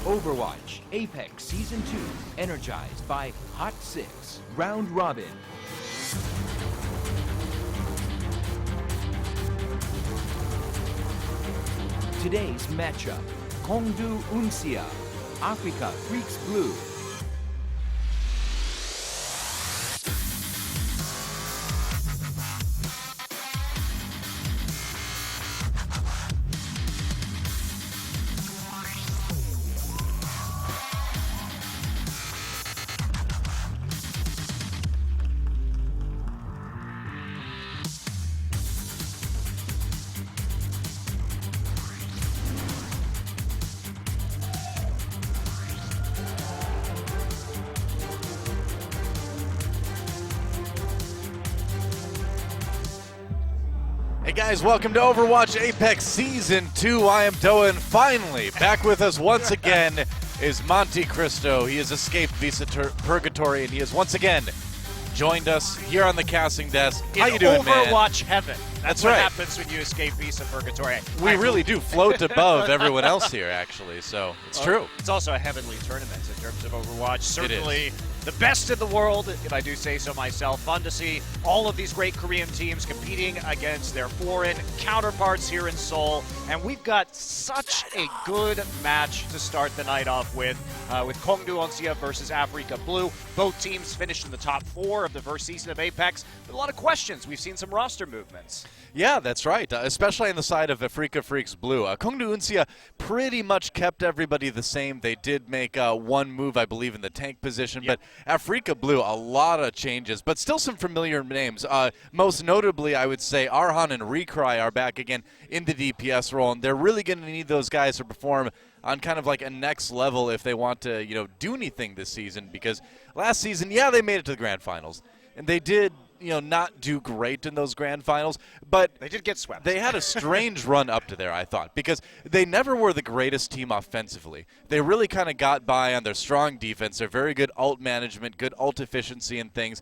Overwatch Apex Season 2, energized by Hot 6 Round Robin. Today's matchup, KongDoo Uncia, Afreeca Freecs Blue. Hey guys, welcome to Overwatch Apex Season 2. I am Doa, and finally, back with us once again is Monte Cristo. He has escaped Visa Purgatory, and he has once again joined us here on the casting desk. How you doing, man? Overwatch heaven. That's what right. happens when you escape Visa Purgatory. We really do float above everyone else here, actually, so it's true. It's also a heavenly tournament in terms of Overwatch. Certainly the best in the world, if I do say so myself. Fun to see all of these great Korean teams competing against their foreign counterparts here in Seoul. And we've got such a good match to start the night off with KongDoo Uncia versus Afreeca Blue. Both teams finished in the top 4 of the first season of Apex. With a lot of questions. We've seen some roster movements. Yeah, that's right, especially on the side of Afreeca Freecs Blue. KongDoo Uncia pretty much kept everybody the same. They did make one move, I believe, in the tank position, but Afreeca Blue, a lot of changes, but still some familiar names. Most notably, I would say Arhan and Recry are back again in the DPS role, and they're really going to need those guys to perform on kind of like a next level if they want to, do anything this season, because last season, yeah, they made it to the grand finals, and they did not do great in those grand finals, but they did get swept. They had a strange run up to there, I thought, because they never were the greatest team offensively. They really kind of got by on their strong defense. They're very good ult management, good ult efficiency and things.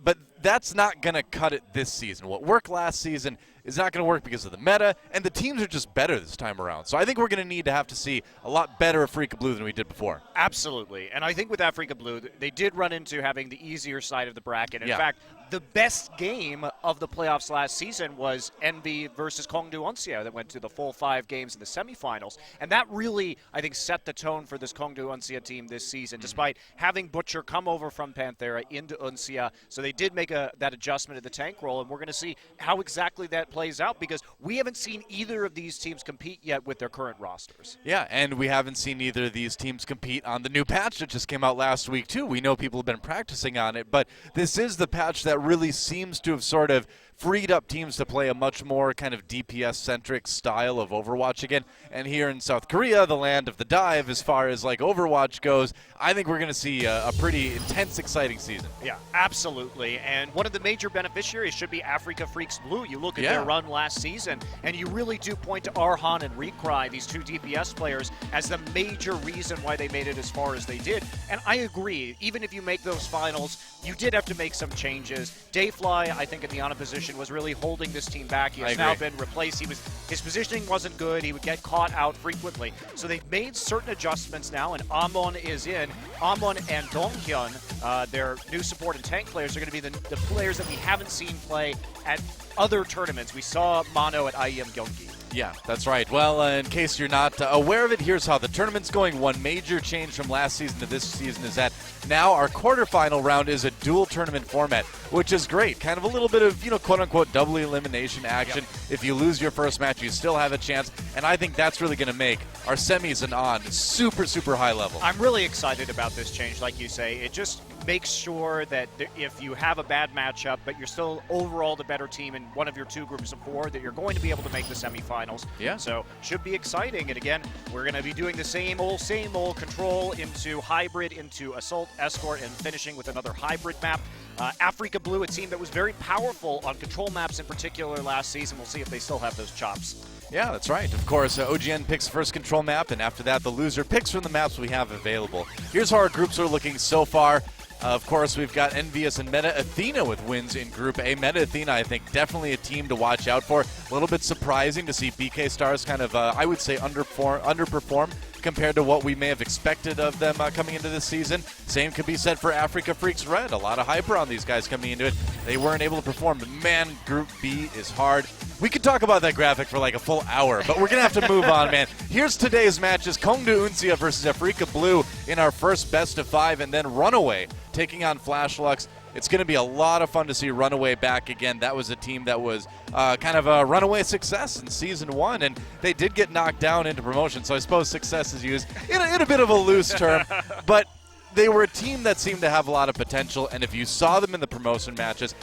But that's not going to cut it this season. What worked last season is not going to work because of the meta, and the teams are just better this time around. So I think we're going to need to have to see a lot better Afreeca Blue than we did before. Absolutely. And I think with Afreeca Blue, they did run into having the easier side of the bracket. In Yeah. fact, the best game of the playoffs last season was Envy versus KongDoo Uncia that went to the full 5 games in the semifinals. And that really, I think, set the tone for this KongDoo Uncia team this season, despite having Butcher come over from Panthera into Uncia. So they did make that adjustment at the tank role, and we're going to see how exactly that plays out, because we haven't seen either of these teams compete yet with their current rosters. Yeah, and we haven't seen either of these teams compete on the new patch that just came out last week, too. We know people have been practicing on it, but this is the patch that really seems to have sort of freed up teams to play a much more kind of DPS-centric style of Overwatch again. And here in South Korea, the land of the dive, as far as like Overwatch goes, I think we're going to see a pretty intense, exciting season. Yeah, absolutely. And one of the major beneficiaries should be Afreeca Freecs Blue. You look at their run last season, and you really do point to Arhan and Recry, these 2 DPS players, as the major reason why they made it as far as they did. And I agree, even if you make those finals, you did have to make some changes. Dayfly, I think, in the Ana position was really holding this team back. He has now been replaced. His positioning wasn't good. He would get caught out frequently. So they've made certain adjustments now, and Amon is in. Amon and Donghyun, their new support and tank players, are going to be the players that we haven't seen play at other tournaments. We saw Mono at IEM Gyeonggi. Yeah, that's right. Well, in case you're not aware of it, here's how the tournament's going. One major change from last season to this season is that now our quarterfinal round is a dual tournament format, which is great. Kind of a little bit of, quote-unquote double elimination action. Yep. If you lose your first match, you still have a chance, and I think that's really going to make our semis and on super, super high level. I'm really excited about this change, like you say. It just makes sure that if you have a bad matchup, but you're still overall the better team in one of your 2 groups of 4, that you're going to be able to make the semifinals. Yeah. So should be exciting. And again, we're going to be doing the same old control into hybrid, into assault, escort, and finishing with another hybrid map. Afreeca Blue, a team that was very powerful on control maps in particular last season. We'll see if they still have those chops. Yeah, that's right. Of course, OGN picks the first control map, and after that, the loser picks from the maps we have available. Here's how our groups are looking so far. Of course, we've got Envious and Meta Athena with wins in Group A. Meta Athena, I think, definitely a team to watch out for. A little bit surprising to see BK Stars kind of, I would say, underperform compared to what we may have expected of them coming into this season. Same could be said for Afreeca Freecs Red. A lot of hype around these guys coming into it. They weren't able to perform, but man, Group B is hard. We could talk about that graphic for like a full hour, but we're going to have to move on, man. Here's today's matches. KongDoo Uncia versus Afreeca Blue in our first best of 5, and then Runaway taking on Flashlux. It's going to be a lot of fun to see Runaway back again. That was a team that was kind of a runaway success in Season 1, and they did get knocked down into promotion, so I suppose success is used in a bit of a loose term. But they were a team that seemed to have a lot of potential, and if you saw them in the promotion matches,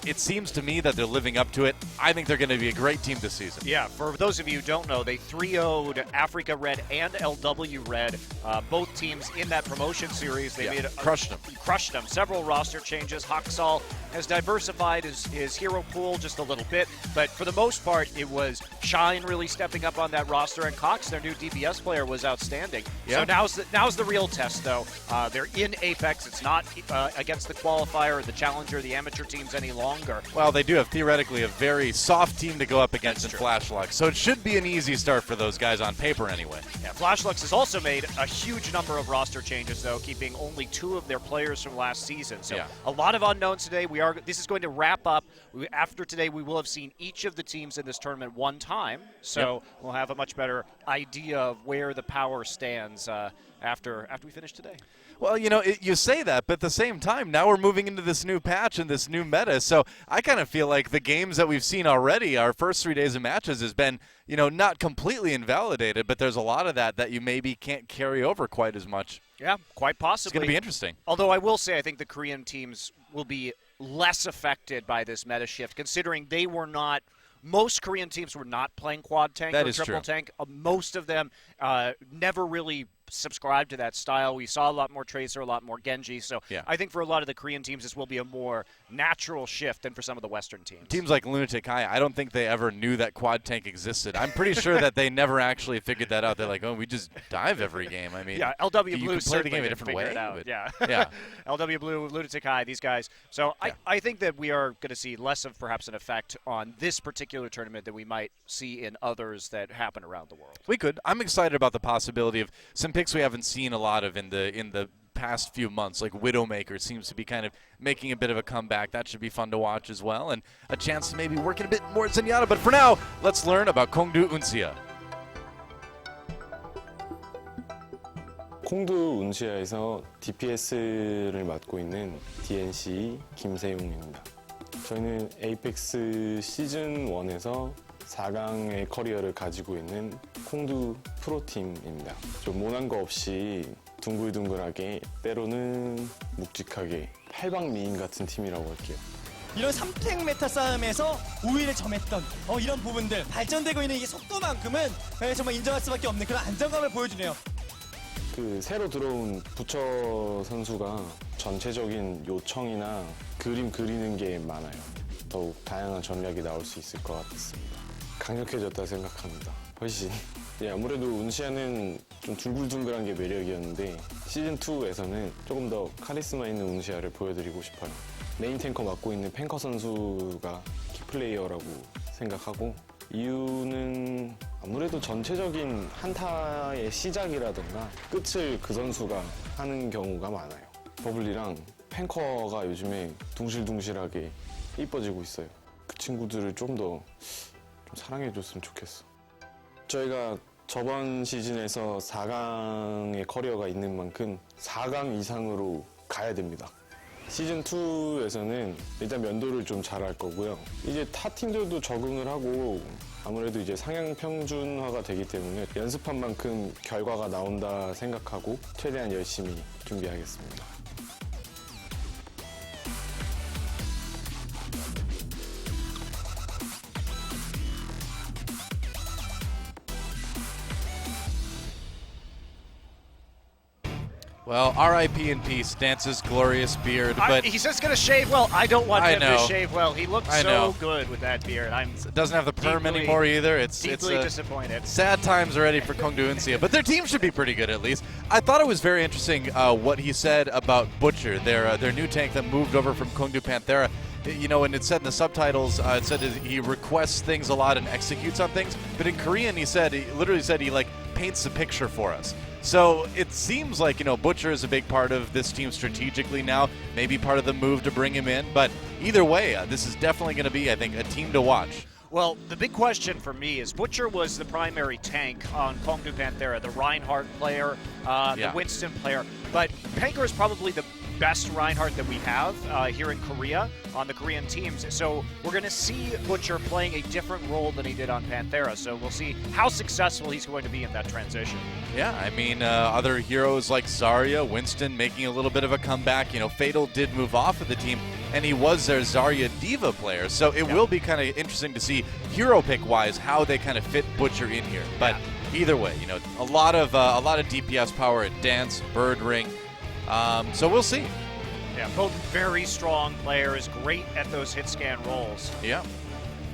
it seems to me that they're living up to it. I think they're going to be a great team this season. Yeah, for those of you who don't know, they 3-0'd Afreeca Red and LW Red, both teams in that promotion series. They crushed them. Several roster changes. Haksal has diversified his hero pool just a little bit, but for the most part, it was Shine really stepping up on that roster, and Cox, their new DPS player, was outstanding. Yeah. So now's the real test, though. They're in Apex. It's not against the qualifier, the challenger, the amateur teams any longer. Well, they do have theoretically a very soft team to go up against in Flashlux, so it should be an easy start for those guys on paper anyway. Yeah, Flashlux has also made a huge number of roster changes, though, keeping only 2 of their players from last season. So a lot of unknowns today. This is going to wrap up. After today, we will have seen each of the teams in this tournament one time, so we'll have a much better idea of where the power stands after we finish today. Well, you know, you say that, but at the same time, now we're moving into this new patch and this new meta, so I kind of feel like the games that we've seen already, our first 3 days of matches, has been, you know, not completely invalidated, but there's a lot of that you maybe can't carry over quite as much. Yeah, quite possibly. It's going to be interesting. Although I will say I think the Korean teams will be less affected by this meta shift, considering they were not – most Korean teams were not playing quad tank or triple tank. Most of them never really subscribed to that style. We saw a lot more Tracer, a lot more Genji. So I think for a lot of the Korean teams, this will be a more natural shift than for some of the Western teams. Teams like Lunatic High, I don't think they ever knew that quad tank existed. I'm pretty sure that they never actually figured that out. They're like, oh, we just dive every game. I mean, LW Blue play the game a different way. It out. Yeah. LW Blue, Lunatic High, these guys. So I think that we are going to see less of perhaps an effect on this particular tournament than we might see in others that happen around the world. We could. I'm excited about the possibility of some picks we haven't seen a lot of in the past few months, like Widowmaker seems to be kind of making a bit of a comeback. That should be fun to watch as well, and a chance to maybe work in a bit more Zenyatta. But for now, let's learn about KongDoo Uncia. 콩두 운시아에서 DPS를 맡고 있는 DNC 김세용입니다. 저희는 에이펙스 시즌 1에서 4강의 커리어를 가지고 있는 콩두 프로팀입니다. 좀 모난 거 없이 둥글둥글하게 때로는 묵직하게 팔방미인 같은 팀이라고 할게요. 이런 3탱 메타 싸움에서 우위를 점했던 이런 부분들 발전되고 있는 이 속도만큼은 정말 인정할 수밖에 없는 그런 안정감을 보여주네요. 그 새로 들어온 부처 선수가 전체적인 요청이나 그림 그리는 게 많아요. 더욱 다양한 전략이 나올 수 있을 것 같습니다. 강력해졌다 생각합니다. 훨씬. 아무래도 운시아는 좀 둥글둥글한 게 매력이었는데 시즌2에서는 조금 더 카리스마 있는 운시아를 보여드리고 싶어요. 메인 탱커 맡고 있는 팬커 선수가 키플레이어라고 생각하고 이유는 아무래도 전체적인 한타의 시작이라든가 끝을 그 선수가 하는 경우가 많아요. 버블리랑 팬커가 요즘에 둥실둥실하게 이뻐지고 있어요. 그 친구들을 좀 더 사랑해줬으면 좋겠어. 저희가 저번 시즌에서 4강의 커리어가 있는 만큼 4강 이상으로 가야 됩니다. 시즌2에서는 일단 면도를 좀 잘할 거고요. 이제 타 팀들도 적응을 하고 아무래도 이제 상향 평준화가 되기 때문에 연습한 만큼 결과가 나온다 생각하고 최대한 열심히 준비하겠습니다. Well, R.I.P. in peace, Dance's glorious beard. But he's just going to shave well. I don't want him to shave well. He looks so good with that beard. It doesn't have the perm anymore either. It's deeply disappointed. Sad times already for KongDoo Uncia, but their team should be pretty good at least. I thought it was very interesting what he said about Butcher, their new tank that moved over from KongDoo Panthera. You know, and it said in the subtitles, it said he requests things a lot and executes on things. But in Korean, he literally said he like paints a picture for us. So it seems like, Butcher is a big part of this team strategically now, maybe part of the move to bring him in. But either way, this is definitely going to be, I think, a team to watch. Well, the big question for me is Butcher was the primary tank on KongDoo Panthera, the Reinhardt player, the Winston player. But Panker is probably the best Reinhardt that we have here in Korea on the Korean teams. So we're going to see Butcher playing a different role than he did on Panthera. So we'll see how successful he's going to be in that transition. Yeah, I mean, other heroes like Zarya, Winston making a little bit of a comeback. Fatal did move off of the team, and he was their Zarya Diva player. So it will be kind of interesting to see hero pick-wise how they kind of fit Butcher in here. But either way, a lot of DPS power at Dance, Bird Ring. So we'll see. Yeah, both very strong players, great at those hit scan rolls. Yeah.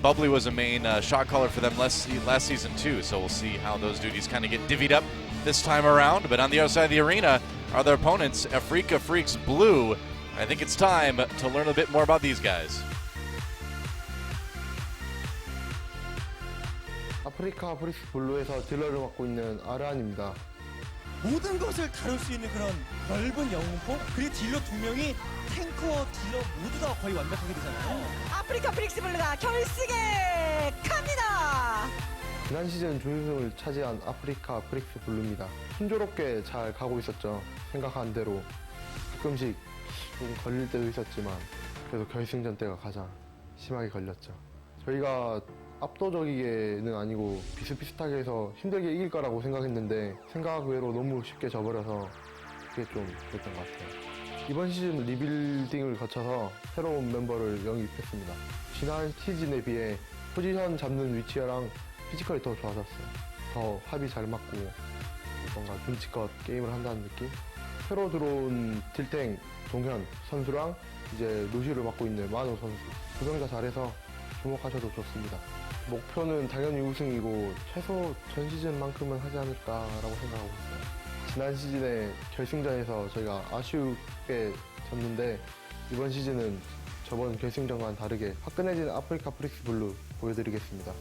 Bubbly was a main shot caller for them last season too, so we'll see how those duties kind of get divvied up this time around. But on the other side of the arena are their opponents, Afreeca Freecs Blue. I think it's time to learn a bit more about these guys. 아프리카 프릭스 블루에서 딜러를 맡고 있는 아르안입니다. 모든 것을 다룰 수 있는 그런 넓은 영웅포, 그리고 딜러 2명이 탱크와 딜러 모두 다 거의 완벽하게 되잖아요. 아프리카 프릭스 블루가 결승에 갑니다. 지난 시즌 준우승을 차지한 아프리카 프릭스 블루입니다. 순조롭게 잘 가고 있었죠. 생각한 대로. 가끔씩 좀 걸릴 때도 있었지만 그래도 결승전 때가 가장 심하게 걸렸죠. 저희가 압도적이게는 아니고 비슷비슷하게 해서 힘들게 이길 거라고 생각했는데 생각 외로 너무 쉽게 져버려서 그게 좀 그랬던 것 같아요. 이번 시즌 리빌딩을 거쳐서 새로운 멤버를 영입했습니다. 지난 시즌에 비해 포지션 잡는 위치랑 피지컬이 더 좋아졌어요. 더 합이 잘 맞고 뭔가 눈치껏 게임을 한다는 느낌? 새로 들어온 딜탱 동현 선수랑 이제 루시를 맡고 있는 마노 선수 두 명 다 잘해서 주목하셔도 좋습니다. 목표는 당연히 우승이고 최소 전 시즌만큼은 하지 않을까라고 생각하고 있어요. 지난 시즌에 결승전에서 저희가 아쉬우게 졌는데 이번 시즌은 저번 결승전과는 다르게 화끈해진 아프리카 프릭스 블루 보여드리겠습니다.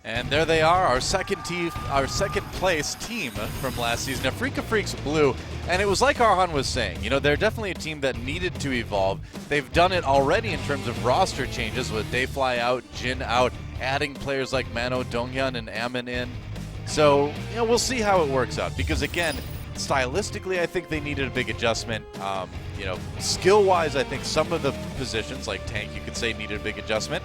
And there they are, our second place team from last season, Afreeca Freecs Blue. And it was like Arhan was saying, they're definitely a team that needed to evolve. They've done it already in terms of roster changes with Dayfly out, Jin out, adding players like Mano, Donghyun, and Amin in. So, we'll see how it works out. Because again, stylistically, I think they needed a big adjustment. Skill-wise, I think some of the positions, like Tank, you could say needed a big adjustment.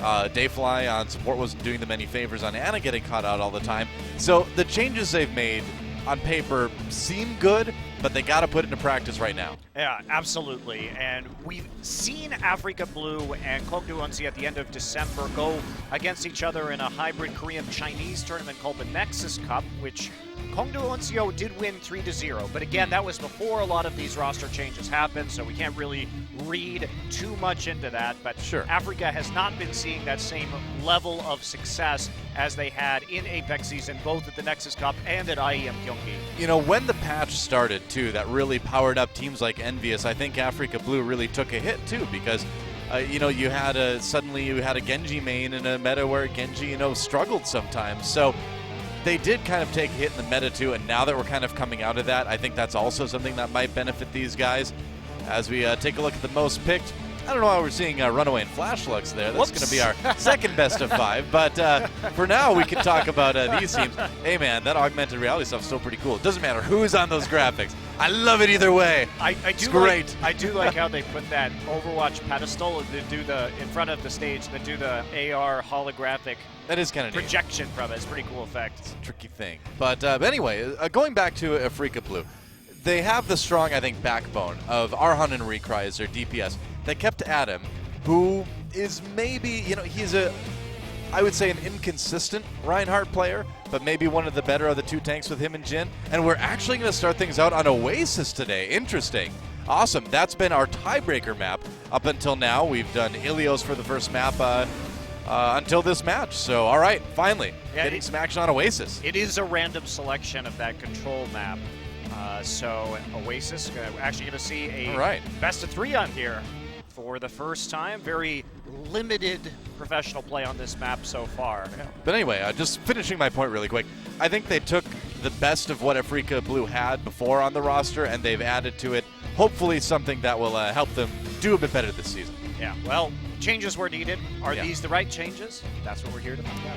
Dayfly on support wasn't doing them any favors on Ana getting caught out all the time. So the changes they've made on paper seem good, but they got to put it into practice right now. Yeah, absolutely. And we've seen Afreeca Blue and KongDoo Uncia at the end of December go against each other in a hybrid Korean-Chinese tournament called the Nexus Cup, which KongDoo Uncia did win 3-0. But again, that was before a lot of these roster changes happened, so we can't really read too much into that. But sure, Afreeca has not been seeing that same level of success as they had in Apex season, both at the Nexus Cup and at IEM Gyeonggi. When the patch started, too, that really powered up teams like Envious, I think Afreeca Blue really took a hit, too, because, you had a Genji main in a meta where Genji, struggled sometimes. So they did kind of take a hit in the meta, too, and now that we're kind of coming out of that, I think that's also something that might benefit these guys. As we take a look at the most picked, I don't know why we're seeing Runaway and Flash Lux there. That's going to be our second best of 5. But for now, we can talk about these teams. Hey, man, that augmented reality stuff's still pretty cool. It doesn't matter who's on those graphics. I love it either way. It's great. I do like how they put that Overwatch pedestal in front of the stage that do the AR holographic. That is kind of projection from it. It's a pretty cool effect. It's a tricky thing. But anyway, going back to Afreeca Blue, they have the strong, I think, backbone of Arhan and Recry as their DPS. They kept Adam, who is maybe, he's I would say an inconsistent Reinhardt player, but maybe one of the better of the two tanks with him and Jin. And we're actually going to start things out on Oasis today. Interesting. Awesome. That's been our tiebreaker map up until now. We've done Ilios for the first map until this match. So, all right, finally, getting some action on Oasis. It is a random selection of that control map. So Oasis, actually going to see a best of 3 on here for the first time. Very limited professional play on this map so far. But anyway, just finishing my point really quick, I think they took the best of what Afreeca Blue had before on the roster, and they've added to it, hopefully something that will help them do a bit better this season. Yeah, well, changes were needed. Are these the right changes? That's what we're here to find out.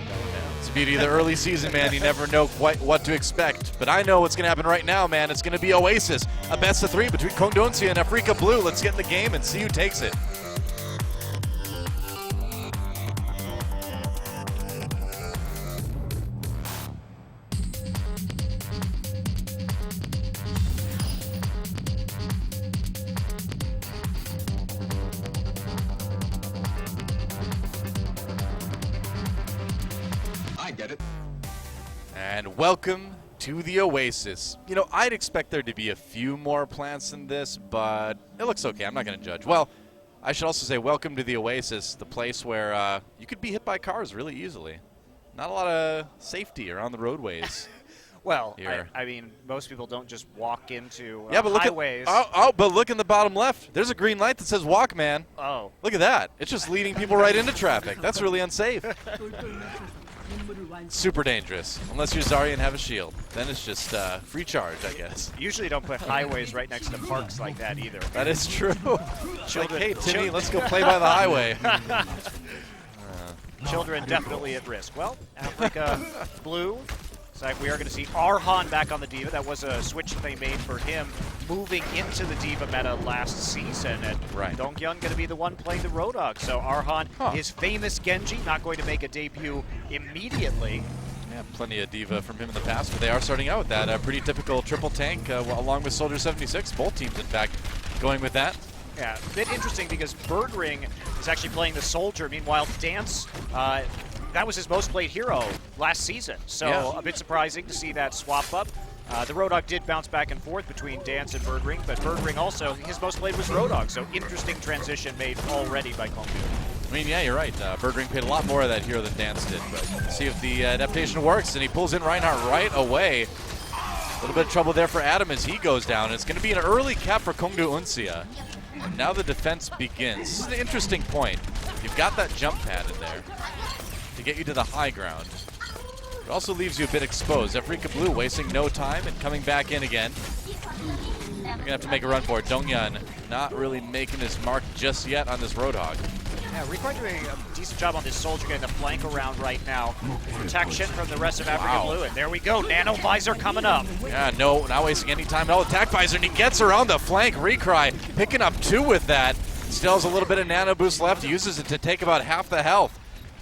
It's the beauty of the early season, man. You never know quite what to expect. But I know what's going to happen right now, man. It's going to be Oasis. A best of 3 between KongDoo Uncia and Afreeca Blue. Let's get in the game and see who takes it. And welcome to the Oasis. You know, I'd expect there to be a few more plants than this, but it looks okay. I'm not going to judge. Well, I should also say welcome to the Oasis, the place where you could be hit by cars really easily. Not a lot of safety around the roadways. Well, I mean, most people don't just walk into but highways. But look in the bottom left. There's a green light that says walk, man. Oh. Look at that. It's just leading people right into traffic. That's really unsafe. Super dangerous. Unless you're Zarya and have a shield. Then it's just free charge, I guess. Usually don't put highways right next to parks like that either. That is true. Like, hey, Timmy, let's go play by the highway. Children definitely at risk. Well, Afreeca Blue. Looks like we are going to see Arhan back on the D.Va. That was a switch they made for him moving into the D.Va meta last season. And Donghyun going to be the one playing the Roadhog. So Arhan, his famous Genji, not going to make a debut immediately. Yeah, plenty of D.Va from him in the past, but they are starting out with that pretty typical triple tank along with Soldier 76. Both teams, in fact, going with that. Yeah, a bit interesting because Birdring is actually playing the Soldier. Meanwhile, Dance, that was his most played hero last season. So a bit surprising to see that swap up. The Roadhog did bounce back and forth between Dance and Birdring, but Birdring also, his most played was Roadhog. So interesting transition made already by KongDoo. I mean, yeah, you're right. Birdring played a lot more of that hero than Dance did. But see if the adaptation works, and he pulls in Reinhardt right away. A little bit of trouble there for Adam as he goes down. It's going to be an early cap for KongDoo Uncia. And now the defense begins. This is an interesting point. You've got that jump pad in there to get you to the high ground. It also leaves you a bit exposed. Afreeca Blue wasting no time and coming back in again. You're going to have to make a run for it. Donghyun not really making his mark just yet on this Roadhog. Yeah, Require doing a decent job on this Soldier, getting the flank around right now. Protection from the rest of Afreeca Blue, and there we go. Nano Visor coming up. Yeah, no, not wasting any time at all. Attack Visor, and he gets around the flank. Recry picking up 2 with that. Still has a little bit of nano boost left. Uses it to take about half the health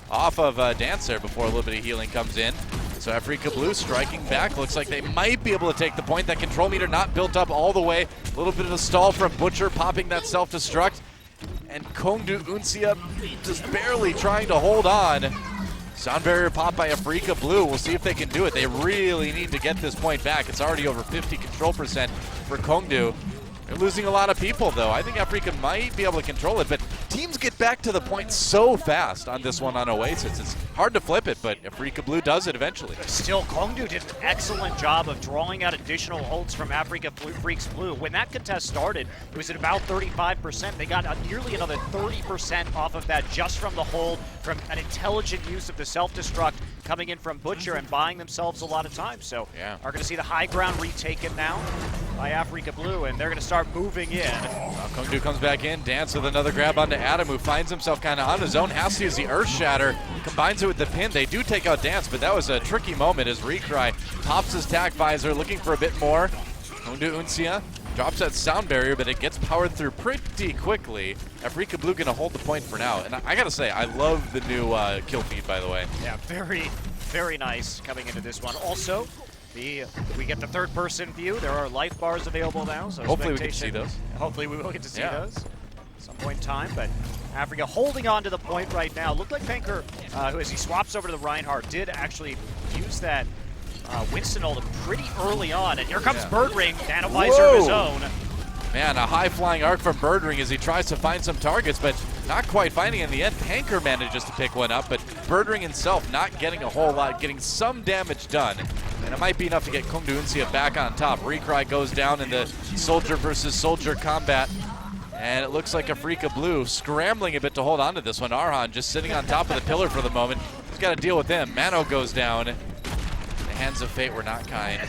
off of Dance there before a little bit of healing comes in. So Afreeca Blue striking back. Looks like they might be able to take the point. That control meter not built up all the way. A little bit of a stall from Butcher popping that self-destruct. And KongDoo Uncia just barely trying to hold on. Sound barrier pop by Afreeca Blue. We'll see if they can do it. They really need to get this point back. It's already over 50 control percent for KongDoo. They're losing a lot of people, though. I think Afreeca might be able to control it, but teams get back to the point so fast on this one on Oasis. It's hard to flip it, but Afreeca Blue does it eventually. Still, KongDoo did an excellent job of drawing out additional ults from Afreeca Freecs Blue. When that contest started, it was at about 35%. They got nearly another 30% off of that just from the hold, from an intelligent use of the self-destruct coming in from Butcher and buying themselves a lot of time. So are going to see the high ground retaken now by Afreeca Blue, and they're going to start moving in. KongDoo comes back in, Dance with another grab onto Adam, who finds himself kind of on his own, has to use the Earth Shatter, combines it with the pin. They do take out Dance, but that was a tricky moment as Recry pops his Tac Visor, looking for a bit more. KongDoo Uncia drops that sound barrier, but it gets powered through pretty quickly. Afreeca Blue going to hold the point for now. And I got to say, I love the new kill feed, by the way. Yeah, very, very nice coming into this one. Also, we get the third-person view. There are life bars available now, so hopefully we can see those. Hopefully we will get to see those at some point in time. But Afreeca holding on to the point right now. Looked like Panker, who as he swaps over to the Reinhardt, did actually use that Winston ult pretty early on. And here comes Birdring, Nano Visor of his own. Man, a high-flying arc from Birdring as he tries to find some targets, but not quite finding it in the end. Panker manages to pick one up, but Birdring himself not getting a whole lot, getting some damage done. And it might be enough to get KongDoo Uncia back on top. Recry goes down in the Soldier versus Soldier combat. And it looks like Afreeca Blue scrambling a bit to hold on to this one. Arhan just sitting on top of the pillar for the moment. He's got to deal with them. Mano goes down. The hands of fate were not kind.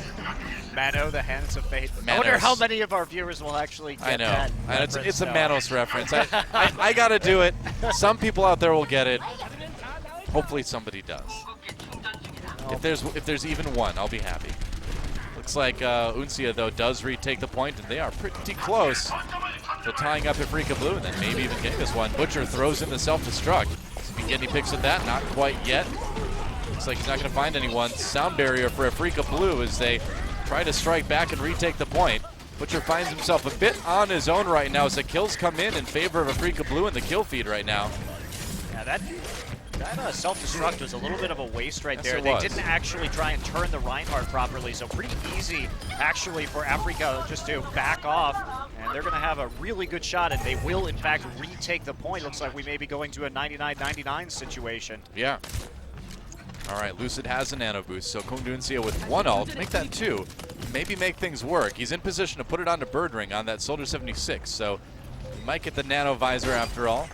Mano, the hands of fate. I Manos. wonder how many of our viewers will actually get I know. that. It's a reference. Manos reference. I got to do it. Some people out there will get it. Hopefully somebody does. If there's even one, I'll be happy. Looks like Uncia, though, does retake the point, and they are pretty close to tying up Afreeca Blue and then maybe even getting this one. Butcher throws in the self-destruct. Does he get any picks with that? Not quite yet. Looks like he's not going to find anyone. Sound barrier for Afreeca Blue as they try to strike back and retake the point. Butcher finds himself a bit on his own right now as the kills come in favor of Afreeca Blue in the kill feed right now. Yeah, that self-destruct was a little bit of a waste right there. It They was. didn't actually try and turn the Reinhardt properly, so pretty easy actually for Afreeca just to back off. And they're going to have a really good shot, and they will, in fact, retake the point. Looks like we may be going to a 99-99 situation. Yeah. All right, Lucid has a nano boost, so KongDoo Uncia with one ult, make that two, maybe make things work. He's in position to put it onto Bird Ring on that Soldier 76, so he might get the nano visor after all.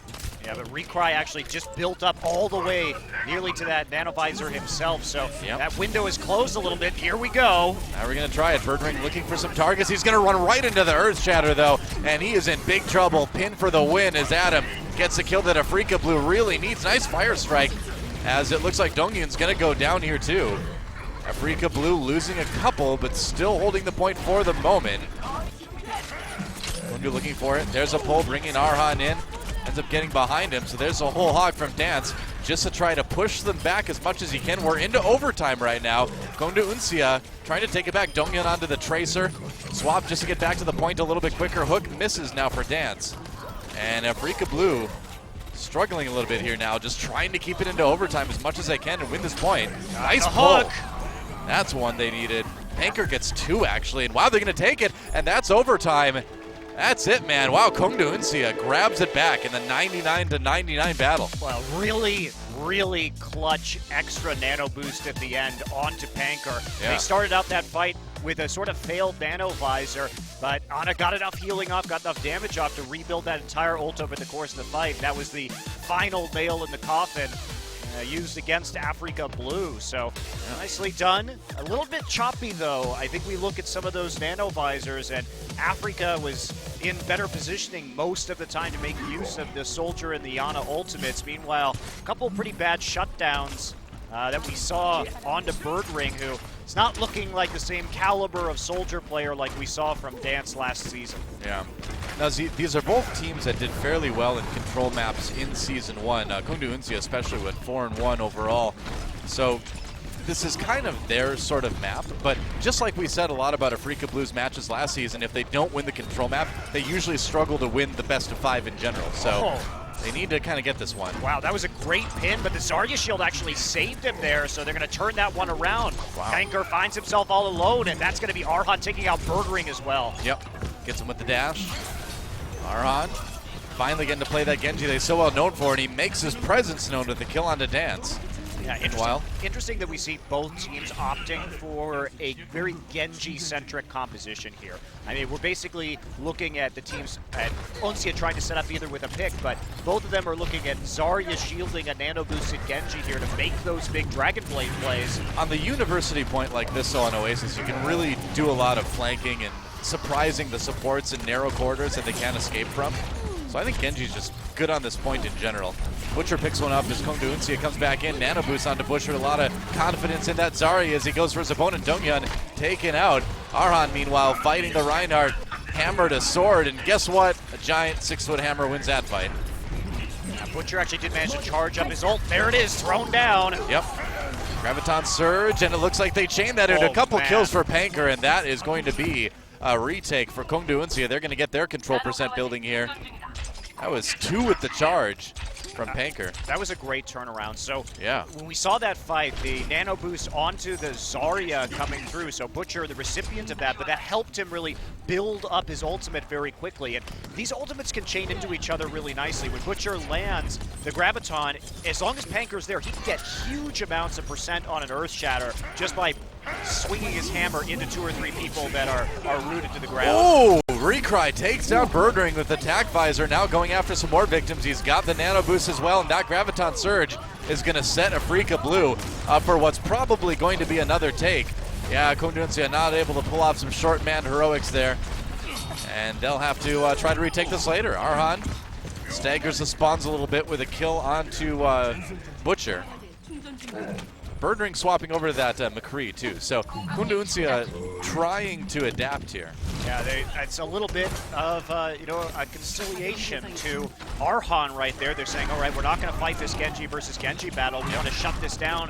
Yeah, but Recry actually just built up all the way nearly to that nanovisor himself, so that window is closed a little bit. Here we go. Now we're going to try it. Bird Ring looking for some targets. He's going to run right into the Earth Shatter, though, and he is in big trouble. Pin for the win as Adam gets the kill that Afreeca Blue really needs. Nice fire strike, as it looks like Dongyun's going to go down here, too. Afreeca Blue losing a couple, but still holding the point for the moment. KongDoo looking for it. There's a pull, bringing Arhan in. Ends up getting behind him, so there's a whole hog from Dance just to try to push them back as much as he can. We're into overtime right now. KongDoo Uncia trying to take it back. Dongyun onto the Tracer. Swap just to get back to the point a little bit quicker. Hook misses now for Dance. And Afreeca Blue struggling a little bit here now, just trying to keep it into overtime as much as they can to win this point. Nice pull. Hook. That's one they needed. Panker gets two, actually, and wow, they're going to take it, and that's overtime. That's it, man. Wow, KongDoo Uncia grabs it back in the 99-99 battle. Well, really, really clutch extra nano boost at the end onto Panker. Yeah. They started out that fight with a sort of failed nano visor, but Ana got enough healing off, got enough damage off to rebuild that entire ult over the course of the fight. That was the final nail in the coffin. Used against Afreeca Blue, so nicely done. A little bit choppy though. I think we look at some of those nano visors, and Afreeca was in better positioning most of the time to make use of the Soldier and the Ana ultimates. Meanwhile, a couple pretty bad shutdowns that we saw onto Bird Ring, who is not looking like the same caliber of Soldier player like we saw from Dance last season. Yeah. Now, these are both teams that did fairly well in control maps in Season 1. KongDoo Uncia especially went 4-1 overall. So this is kind of their sort of map, but just like we said a lot about Afreeca Blue's matches last season, if they don't win the control map, they usually struggle to win the best of 5 in general. So they need to kind of get this one. Wow, that was a great pin, but the Zarya shield actually saved him there, so they're going to turn that one around. Wow. Panker finds himself all alone, and that's going to be Arhan taking out Bird Ring as well. Yep. Gets him with the dash. Arhan finally getting to play that Genji they're so well known for, and he makes his presence known with the kill onto Dance. Yeah, interesting that we see both teams opting for a very Genji-centric composition here. I mean, we're basically looking at the teams at Uncia trying to set up either with a pick, but both of them are looking at Zarya shielding a nano-boosted Genji here to make those big Dragon Blade plays. On the university point like this on Oasis, you can really do a lot of flanking and surprising the supports in narrow corridors that they can't escape from. So I think Genji's just good on this point in general. Butcher picks one up as KongDoo Uncia comes back in. Nano boost onto Butcher. A lot of confidence in that Zarya as he goes for his opponent. Dongyun taken out. Arhan, meanwhile, fighting the Reinhardt. Hammer to sword. And guess what? A giant 6-foot hammer wins that fight. Yeah, Butcher actually did manage to charge up his ult. There it is, thrown down. Yep. Graviton Surge, and it looks like they chained that into a couple kills for Panker, and that is going to be a retake for KongDoo Uncia. They're going to get their control percent building here. That was 2 with the charge from Panker. That was a great turnaround. So yeah, when we saw that fight, the nano boost onto the Zarya coming through, so Butcher the recipient of that, but that helped him really build up his ultimate very quickly. And these ultimates can chain into each other really nicely. When Butcher lands the Graviton, as long as Panker's there, he can get huge amounts of percent on an Earth Shatter just by swinging his hammer into 2 or 3 people that are rooted to the ground. Oh, Recry takes down Birdring with attack visor, now going after some more victims. He's got the nano boost as well, and that Graviton Surge is going to set Afreeca Blue up for what's probably going to be another take. Yeah, KongDoo Uncia not able to pull off some short man heroics there, and they'll have to try to retake this later. Arhan staggers the spawns a little bit with a kill onto Butcher. Birdring swapping over to that McCree too. So KongDoo Uncia trying to adapt here. Yeah, it's a little bit of a conciliation to Arhan right there. They're saying, all right, we're not going to fight this Genji versus Genji battle. We want to shut this down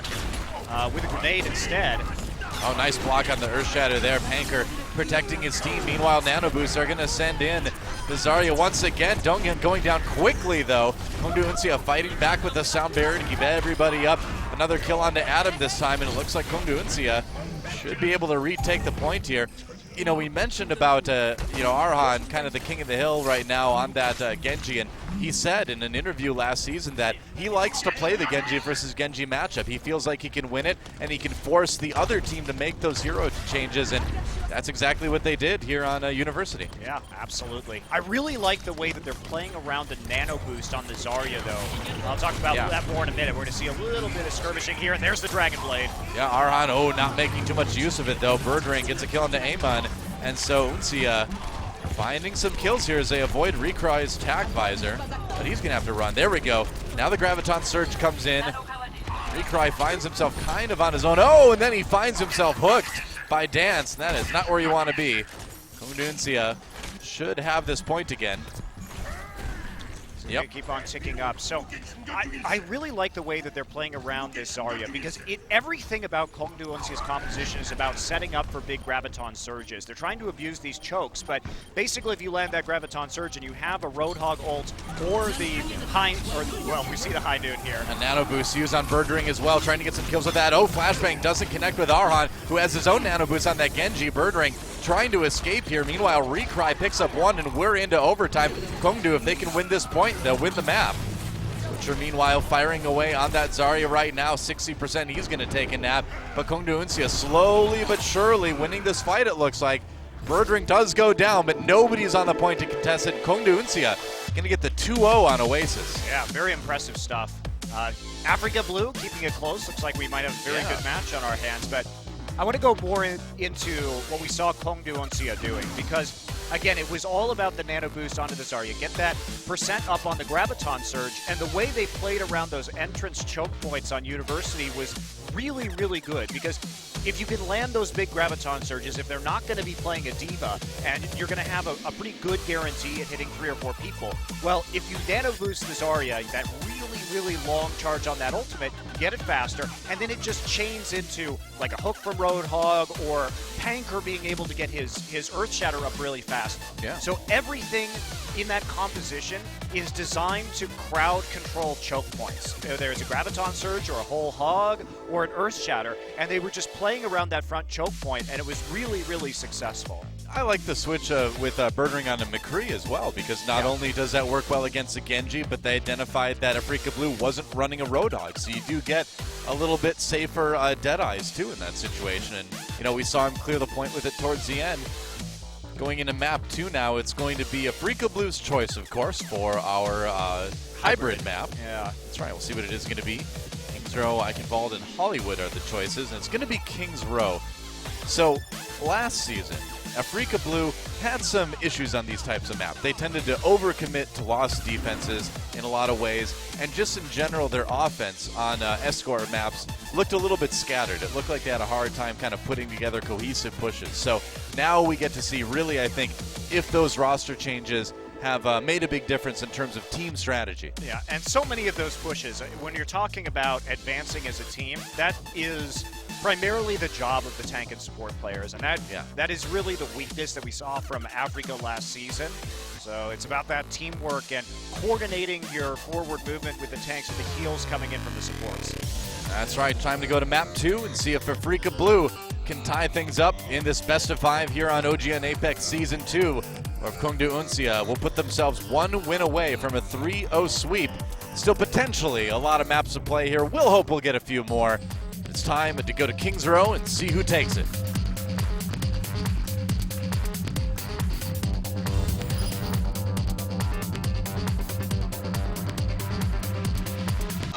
with a grenade instead. Oh, nice block on the Earth Shatter there. Panker protecting his team. Meanwhile, Nano Boosts are going to send in the Zarya once again. Dongen going down quickly, though. KongDoo Uncia fighting back with the Sound Barrier to keep everybody up. Another kill onto Adam this time, and it looks like KongDoo Uncia should be able to retake the point here. You know, we mentioned about, Arhan, kind of the king of the hill right now on that Genji, and he said in an interview last season that he likes to play the Genji versus Genji matchup. He feels like he can win it, and he can force the other team to make those hero changes, and that's exactly what they did here on University. Yeah, absolutely. I really like the way that they're playing around the nano boost on the Zarya, though. I'll talk about that more in a minute. We're going to see a little bit of skirmishing here, and there's the Dragon Blade. Yeah, Arhan, not making too much use of it, though. Birdring gets a kill into Amon. And so Uncia finding some kills here as they avoid Recry's tag visor, but he's gonna have to run. There we go. Now the Graviton Surge comes in. Recry finds himself kind of on his own. Oh, and then he finds himself hooked by Dance. That is not where you want to be. KongDoo Uncia should have this point again. Yep. Keep on ticking up. So I really like the way that they're playing around this Zarya, because everything about KongDoo Uncia's composition is about setting up for big Graviton Surges. They're trying to abuse these chokes, but basically if you land that Graviton Surge and you have a Roadhog ult or the we see the High Noon here. A Nano Boost used on Birdring as well, trying to get some kills with that. Oh, Flashbang doesn't connect with Arhan, who has his own Nano Boost on that Genji. Birdring trying to escape here. Meanwhile, Recry picks up one, and we're into overtime. KongDoo, if they can win this point, they'll win the map. Butcher, meanwhile, firing away on that Zarya right now. 60%, he's going to take a nap. But KongDoo Uncia slowly but surely winning this fight, it looks like. Birdring does go down, but nobody's on the point to contest it. KongDoo Uncia going to get the 2-0 on Oasis. Yeah, very impressive stuff. Afreeca Blue keeping it close. Looks like we might have a very good match on our hands, but I want to go more into what we saw KongDoo Uncia doing, because, again, it was all about the nano boost onto the Zarya. Get that percent up on the Graviton Surge, and the way they played around those entrance choke points on University was really, really good, because if you can land those big Graviton Surges, if they're not going to be playing a diva, and you're going to have a pretty good guarantee at hitting 3 or 4 people, well, if you nano boost the Zarya, that really long charge on that ultimate, get it faster, and then it just chains into like a hook from Roadhog or Panker being able to get his Earth Shatter up really fast. Yeah. So everything in that composition is designed to crowd control choke points. There's a Graviton Surge or a whole hog or an Earth Shatter, and they were just playing around that front choke point, and it was really successful. I like the switch with Birdring onto McCree as well, because not only does that work well against the Genji, but they identified that Afreeca Blue wasn't running a Roadhog, so you do get a little bit safer Deadeyes too in that situation. And we saw him clear the point with it towards the end. Going into map 2 now, it's going to be Afreeca Blue's choice, of course, for our hybrid map. Yeah, that's right. We'll see what it is going to be. Kings Row, Eichenwald, and Hollywood are the choices, and it's going to be Kings Row. So last season, Afreeca Blue had some issues on these types of maps. They tended to overcommit to lost defenses in a lot of ways, and just in general, their offense on escort maps looked a little bit scattered. It looked like they had a hard time kind of putting together cohesive pushes. So now we get to see, really, I think, if those roster changes have made a big difference in terms of team strategy. Yeah, and so many of those pushes, when you're talking about advancing as a team, that is primarily the job of the tank and support players, and that is really the weakness that we saw from Afreeca last season. So it's about that teamwork and coordinating your forward movement with the tanks and the heals coming in from the supports. That's right, time to go to map 2 and see if Afreeca Blue can tie things up in this best of 5 here on OGN Apex Season 2, or if KongDoo Uncia will put themselves 1 win away from a 3-0 sweep. Still potentially a lot of maps to play here. We'll hope we'll get a few more. It's time to go to Kings Row and see who takes it.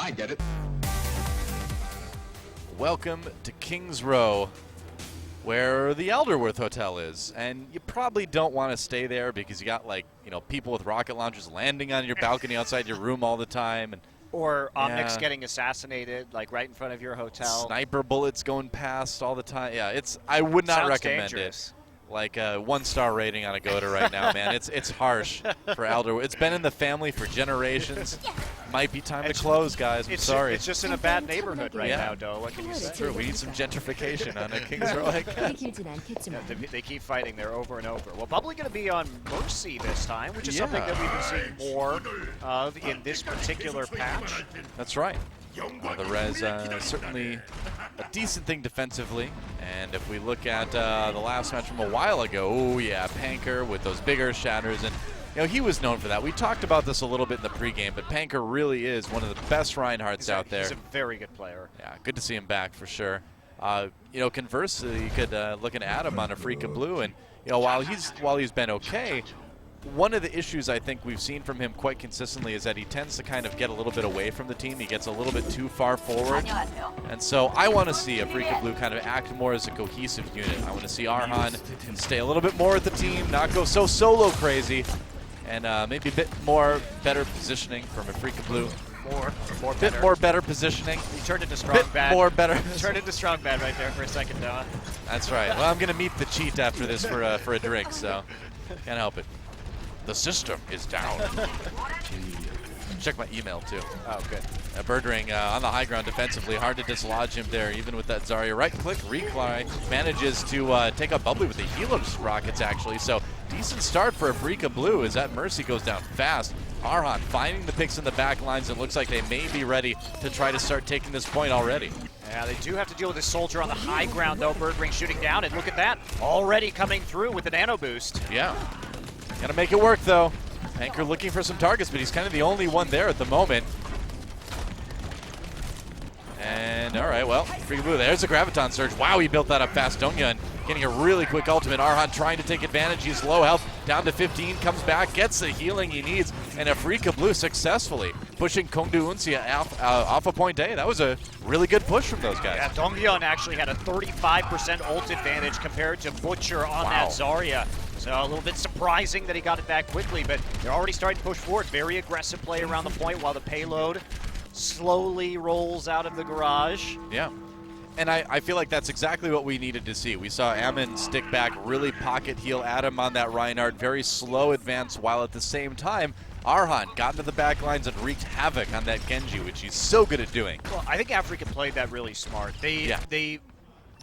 I get it. Welcome to Kings Row, where the Elderworth Hotel is. And you probably don't want to stay there because you got, like, you know, people with rocket launchers landing on your balcony outside your room all the time. And Or Omnics getting assassinated, like right in front of your hotel. Sniper bullets going past all the time. Yeah, I would not Sounds recommend dangerous. it. Like a 1-star rating on a Goda right now, man. It's harsh for Elderworth. It's been in the family for generations. Might be time to close, guys. I'm sorry. It's just in a bad neighborhood right now, Doe. What can you say? It's true. We need some gentrification on a Kings Row like that. They keep fighting there over and over. Well, Bubbly going to be on Mercy this time, which is something that we've been seeing more of in this particular patch. That's right. The res certainly a decent thing defensively, and if we look at the last match from a while ago, oh yeah, Panker with those bigger shatters, and you know he was known for that. We talked about this a little bit in the pregame, but Panker really is one of the best Reinhardts out there. He's a very good player. Yeah, good to see him back for sure. You know, conversely, you could look at Adam on Afreeca Blue, and you know while he's been okay. One of the issues I think we've seen from him quite consistently is that he tends to kind of get a little bit away from the team. He gets a little bit too far forward. And so I want to see Afreeca Blue kind of act more as a cohesive unit. I want to see Arhan stay a little bit more with the team, not go so solo crazy, and maybe a bit more better positioning from Afreeca Blue. More better positioning. He turned into strong bad. More better. Turned into strong bad right there for a second, Noah. That's right. Well, I'm going to meet the cheat after this for a drink, so can't help it. The system is down. Check my email too. Oh, good. Birdring on the high ground defensively. Hard to dislodge him there, even with that Zarya. Right click, Recry manages to take out Bubbly with the Helix rockets, actually. So decent start for Afreeca Blue as that Mercy goes down fast. Arhan finding the picks in the back lines. It looks like they may be ready to try to start taking this point already. Yeah, they do have to deal with this soldier on the high ground, though. Birdring shooting down, and look at that. Already coming through with the nano boost. Yeah. Gotta make it work, though. Panker looking for some targets, but he's kind of the only one there at the moment. And, all right, well, Afreeca Blue, there's a Graviton Surge. Wow, he built that up fast. Dongyun getting a really quick ultimate. Arhan trying to take advantage. He's low health, down to 15, comes back, gets the healing he needs, and Afreeca Blue successfully pushing KongDoo Uncia off a point A. That was a really good push from those guys. Yeah, Dongyun actually had a 35% ult advantage compared to Butcher on that Zarya. So a little bit surprising that he got it back quickly, but they're already starting to push forward. Very aggressive play around the point while the payload slowly rolls out of the garage. Yeah. And I feel like that's exactly what we needed to see. We saw Ammon stick back, really pocket heal Adam on that Reinhardt, very slow advance, while at the same time, Arhan got into the back lines and wreaked havoc on that Genji, which he's so good at doing. Well, I think Afreeca played that really smart. They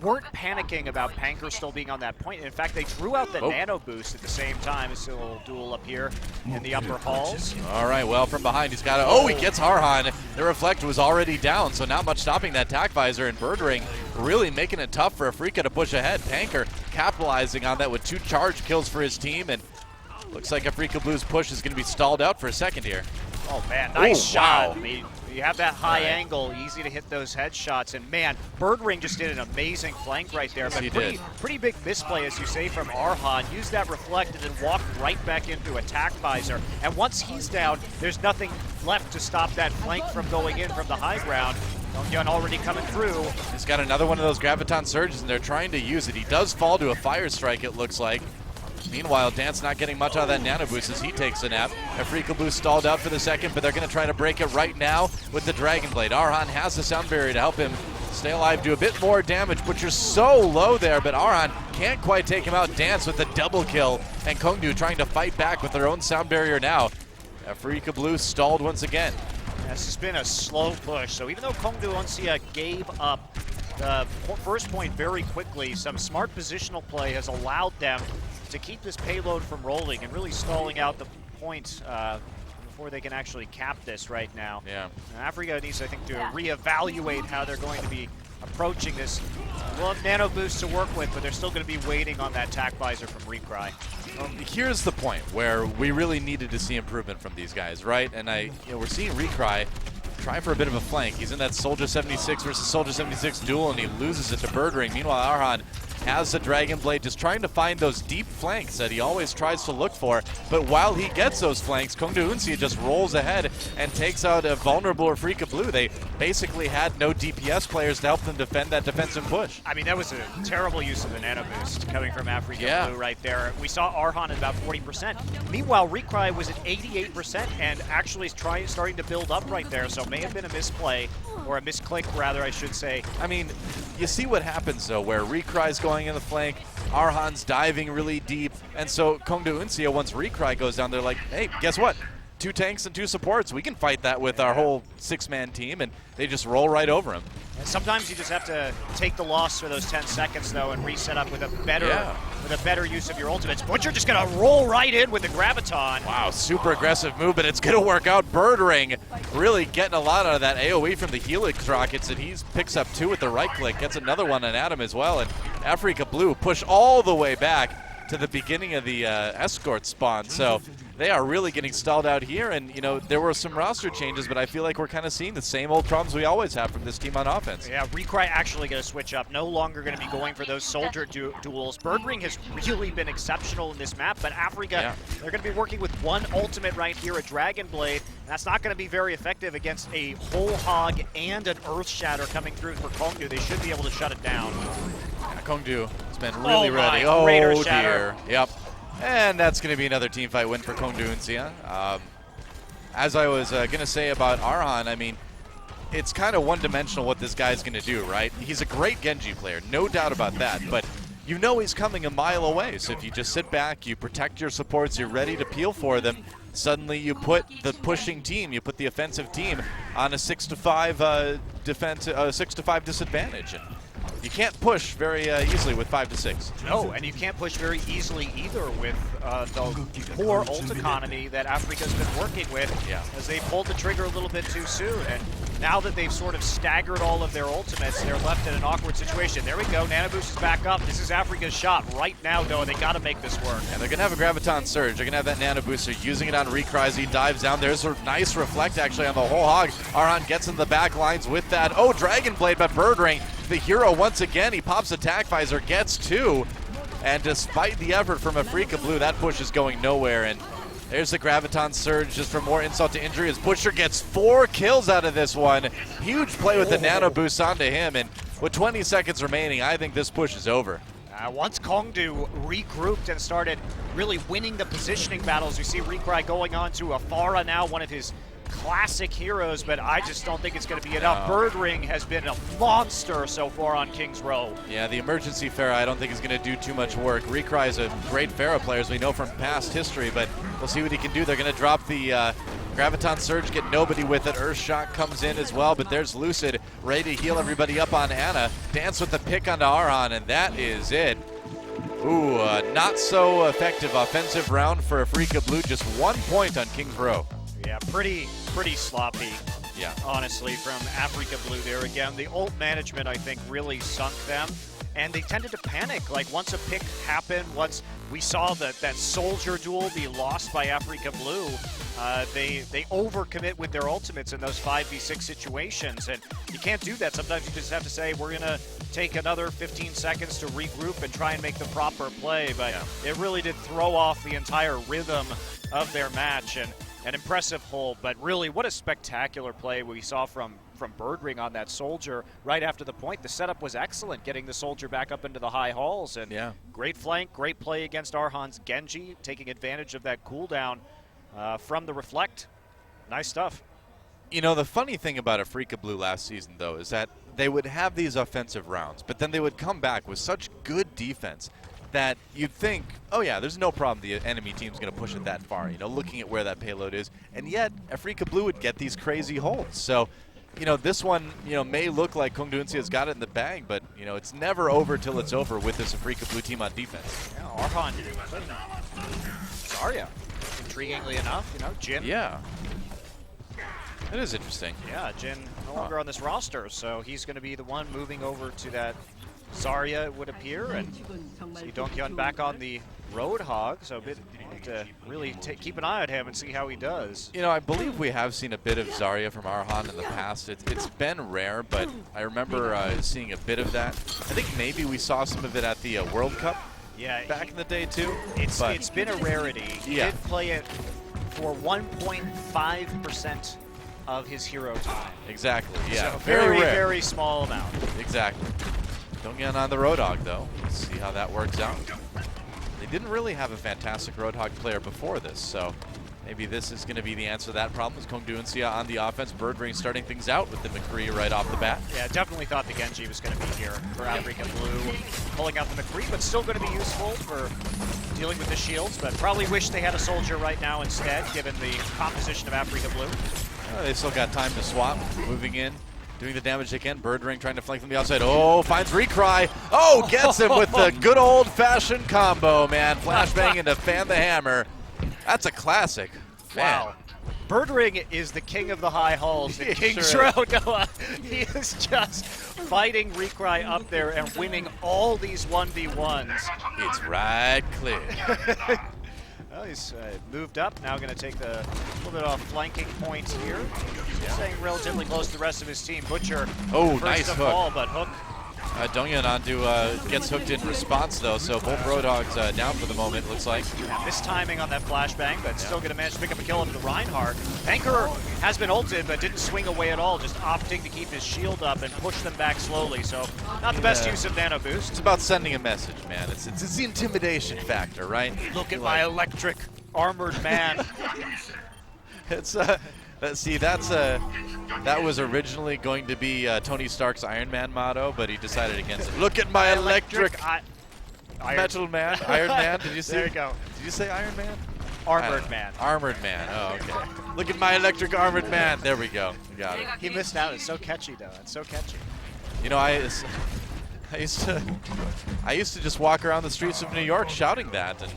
weren't panicking about Panker still being on that point. In fact, they drew out the nano boost at the same time. It's a little duel up here in the upper halls. All right, well, from behind, he's got he gets Arhan. The Reflect was already down, so not much stopping that tack visor, and Birdring really making it tough for Afreeca to push ahead. Panker capitalizing on that with 2 charge kills for his team, and looks like Afreeca Blue's push is going to be stalled out for a second here. Oh, man, nice shot. I mean, you have that high angle, easy to hit those headshots, and man, Birdring just did an amazing flank right there. Yes, but pretty big misplay, as you say, from Arhan. Used that Reflect and then walked right back into attack visor. And once he's down, there's nothing left to stop that flank from going in from the high ground. Dongyun already coming through. He's got another one of those Graviton Surges, and they're trying to use it. He does fall to a Fire Strike, it looks like. Meanwhile, Dance not getting much out of that nano boost as he takes a nap. Afreeca Blue stalled out for the second, but they're going to try to break it right now with the Dragon Blade. Arhan has the sound barrier to help him stay alive, do a bit more damage. Butcher's so low there, but Arhan can't quite take him out. Dance with the double kill, and KongDoo trying to fight back with their own sound barrier now. Afreeca Blue stalled once again. This has been a slow push, so even though KongDoo Uncia gave up the first point very quickly, some smart positional play has allowed them to keep this payload from rolling and really stalling out the point before they can actually cap this right now. Yeah. Afreeca needs, I think, to reevaluate how they're going to be approaching this. We'll have nano boosts to work with, but they're still going to be waiting on that tack visor from Recry. Here's the point where we really needed to see improvement from these guys, right? And we're seeing Recry try for a bit of a flank. He's in that Soldier 76 versus Soldier 76 duel, and he loses it to Birdring. Meanwhile, Arhan has the Dragon Blade, just trying to find those deep flanks that he always tries to look for. But while he gets those flanks, KongDoo Uncia just rolls ahead and takes out a vulnerable Afreeca Blue. They basically had no DPS players to help them defend that defensive push. I mean, that was a terrible use of the nano boost coming from Afreeca Blue right there. We saw Arhan at about 40%. Meanwhile, Recry was at 88% and actually is starting to build up right there, so it may have been a misplay, or a misclick rather, I should say. I mean, you see what happens though, where Recry's going in the flank, Arhan's diving really deep, and so KongDoo Uncia, once Recry goes down, they're like, hey, guess what? 2 tanks and 2 supports. We can fight that with our whole 6-man team, and they just roll right over him. And sometimes you just have to take the loss for those 10 seconds, though, and reset up with a better use of your ultimates. Butcher just going to roll right in with the Graviton. Wow, super aggressive move, but it's going to work out. Birdring really getting a lot out of that AoE from the Helix rockets, and he picks up 2 with the right click, gets another one on Adam as well, and Afreeca Blue push all the way back to the beginning of the escort spawn. So they are really getting stalled out here, and you know, there were some roster changes, but I feel like we're kind of seeing the same old problems we always have from this team on offense. Yeah, Recry actually going to switch up. No longer going to be going for those soldier duels. Birdring has really been exceptional in this map, but Afreeca, they're going to be working with one ultimate right here, a Dragon Blade. That's not going to be very effective against a Whole Hog and an Earth Shatter coming through for KongDoo. They should be able to shut it down. Yeah, KongDoo has been really ready. Raider Oh Shatter. dear. Yep. And that's going to be another team fight win for KongDoo Uncia. As I was going to say about Arhan, I mean, it's kind of one-dimensional what this guy's going to do, right? He's a great Genji player, no doubt about that, but you know he's coming a mile away. So if you just sit back, you protect your supports, you're ready to peel for them, suddenly you put the pushing team, you put the offensive team on a 6-5 6-5 disadvantage. And you can't push very easily with 5-6. No, and you can't push very easily either with the poor ult economy that Afreeca's been working with, as they pulled the trigger a little bit too soon. And now that they've sort of staggered all of their ultimates, they're left in an awkward situation. There we go, Nano Boost is back up. This is Afreeca's shot right now, though, and they got to make this work. And they're going to have a Graviton Surge. They're going to have that Nano Booster using it on Recry as he dives down. There's a nice reflect, actually, on the Whole Hog. Arhan gets in the back lines with that. Oh, Dragon Blade, but Birdring, the hero once again. He pops Attack Visor, gets 2. And despite the effort from Afreeca Blue, that push is going nowhere. And there's the Graviton Surge just for more insult to injury as Butcher gets 4 kills out of this one. Huge play with the Nano Boost onto him. And with 20 seconds remaining, I think this push is over. Once KongDoo regrouped and started really winning the positioning battles, we see Recry going on to Afara now, one of his classic heroes, but I just don't think it's going to be enough. Birdring has been a monster so far on King's Row. Yeah, the emergency Pharah I don't think is going to do too much work. Recry is a great Pharah player, as we know from past history, but we'll see what he can do. They're going to drop the Graviton Surge, get nobody with it. Earth Shock comes in as well, but there's Lucid ready to heal everybody up on Ana. Dance with the pick onto Arhan, and that is it. Ooh, not so effective offensive round for Afreeca Blue. Just 1 point on King's Row. Yeah, pretty sloppy. Yeah, honestly, from Afreeca Blue there again. The ult management, I think, really sunk them, and they tended to panic. Like, once a pick happened, once we saw that soldier duel be lost by Afreeca Blue, they overcommit with their ultimates in those 5v6 situations, and you can't do that. Sometimes you just have to say, we're gonna take another 15 seconds to regroup and try and make the proper play, but it really did throw off the entire rhythm of their match. And an impressive hold, but really what a spectacular play we saw from Birdring on that soldier right after the point. The setup was excellent, getting the soldier back up into the high halls, and great flank, great play against Arhan's Genji, taking advantage of that cooldown from the reflect. Nice stuff. You know, the funny thing about Afreeca Blue last season, though, is that they would have these offensive rounds, but then they would come back with such good defense that you'd think, oh yeah, there's no problem the enemy team's going to push it that far, you know, looking at where that payload is. And yet, Afreeca Blue would get these crazy holds. So, you know, this one, you know, may look like KongDoo Uncia's got it in the bag, but, you know, it's never over till it's over with this Afreeca Blue team on defense. Yeah, Arhan, Zarya, intriguingly enough, you know, Jin. Yeah. That is interesting. Yeah, Jin no longer on this roster, so he's going to be the one moving over to that Zarya, it would appear, and see Donghyun back on the Roadhog, so a bit to really keep an eye on him and see how he does. You know, I believe we have seen a bit of Zarya from Arhan in the past. It's been rare, but I remember seeing a bit of that. I think maybe we saw some of it at the World Cup back in the day too. It's been a rarity. He Yeah. did play it for 1.5% of his hero time. Exactly, yeah. So very rare. very small amount. Exactly. Don't get on the Roadhog, though. Let's see how that works out. They didn't really have a fantastic Roadhog player before this, so maybe this is going to be the answer to that problem. Is KongDoo Uncia on the offense. Birdring starting things out with the McCree right off the bat. Yeah, definitely thought the Genji was going to be here for Afreeca Blue. Pulling out the McCree, but still going to be useful for dealing with the shields, but probably wish they had a soldier right now instead, given the composition of Afreeca Blue. They still got time to swap. Moving in, doing the damage they can. Birdring trying to flank from the outside. Oh, finds Recry. Oh, gets him with the good old-fashioned combo, man. Flashbang into Fan the Hammer. That's a classic. Man. Wow. Birdring is the king of the high halls in King's Sure. Row, Noah. He is just fighting Recry up there and winning all these 1v1s. It's right clear. Well, he's moved up, now going to take the little bit of flanking point here. Staying relatively close to the rest of his team. Butcher, Oh, first nice to hook. fall, but Hook. Dongyunandu gets hooked in response, though, so both Roadhogs down for the moment, looks like. Mistiming on that flashbang, but still going to manage to pick up a kill into the Reinhardt. Banker has been ulted, but didn't swing away at all, just opting to keep his shield up and push them back slowly. So not the best use of Nano Boost. It's about sending a message, man. It's the intimidation factor, right? Look at my electric armored man. It's see, that was originally going to be Tony Stark's Iron Man motto, but he decided against it. Look at my electric metal man. Iron Man. Did you say? There you go. Did you say Iron Man? Armored man. Armored man. Oh, okay. Look at my electric armored man. There we go. Got it. He missed out. It's so catchy, though. It's so catchy. You know, I used to just walk around the streets of New York shouting that, and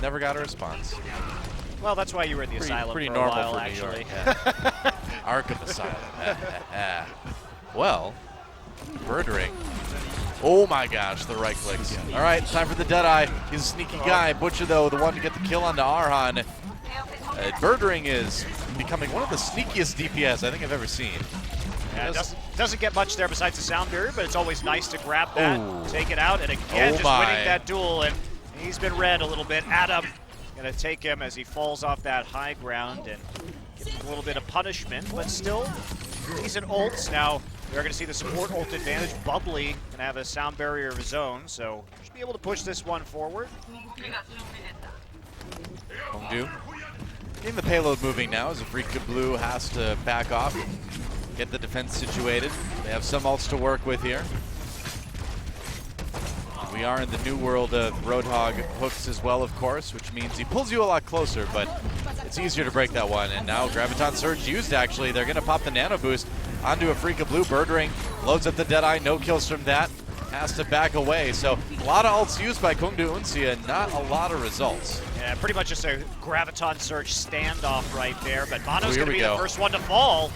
never got a response. Well, that's why you were in the asylum Pretty for a normal while, for actually. New York. Yeah. Arkham Asylum. Well, Birdring. Oh my gosh, the right clicks. All right, time for the Deadeye. He's a sneaky guy. Butcher, though, the one to get the kill onto Arhan. Birdring is becoming one of the sneakiest DPS I think I've ever seen. Yeah, doesn't get much there besides the sound barrier, but it's always nice to grab that, Ooh. take it out, and again, just my. winning that duel, and he's been read a little bit. Adam gonna take him as he falls off that high ground and give him a little bit of punishment, but still decent ults. Now we're gonna see the support ult advantage. Bubbly gonna have a sound barrier of his own, so should be able to push this one forward. KongDoo. Getting the payload moving now as Afreeca Blue has to back off, get the defense situated. They have some ults to work with here. We are in the new world of Roadhog hooks as well, of course, which means he pulls you a lot closer, but it's easier to break that one. And now Graviton Surge used, actually. They're going to pop the Nano Boost onto Afreeca Blue. Birdring loads up the Deadeye, no kills from that. Has to back away. So a lot of ults used by KongDoo Uncia, not a lot of results. Yeah, pretty much just a Graviton Surge standoff right there, but Mono's Here gonna we be go. the first one to fall.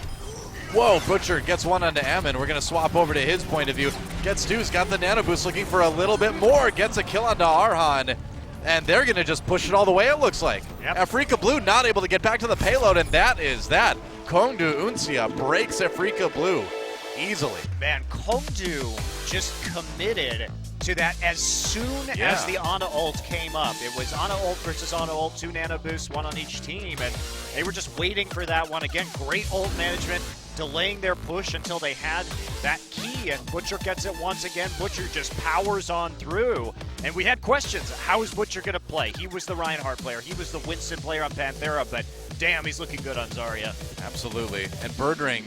Whoa, Butcher gets one onto Ammon. We're going to swap over to his point of view. Gets Deuce, got the Nano Boost, looking for a little bit more. Gets a kill onto Arhan. And they're going to just push it all the way, it looks like. Yep. Afreeca Blue not able to get back to the payload, and that is that. KongDoo Uncia breaks Afreeca Blue easily. Man, KongDoo just committed to that as soon as the Ana ult came up. It was Ana ult versus Ana ult, 2 Nano Boosts, 1 on each team, and they were just waiting for that one. Again, great ult management, delaying their push until they had that key, and Butcher gets it once again. Butcher just powers on through, and we had questions. How is Butcher going to play? He was the Reinhardt player. He was the Winston player on Panthera, but damn, he's looking good on Zarya. Absolutely. And Birdring,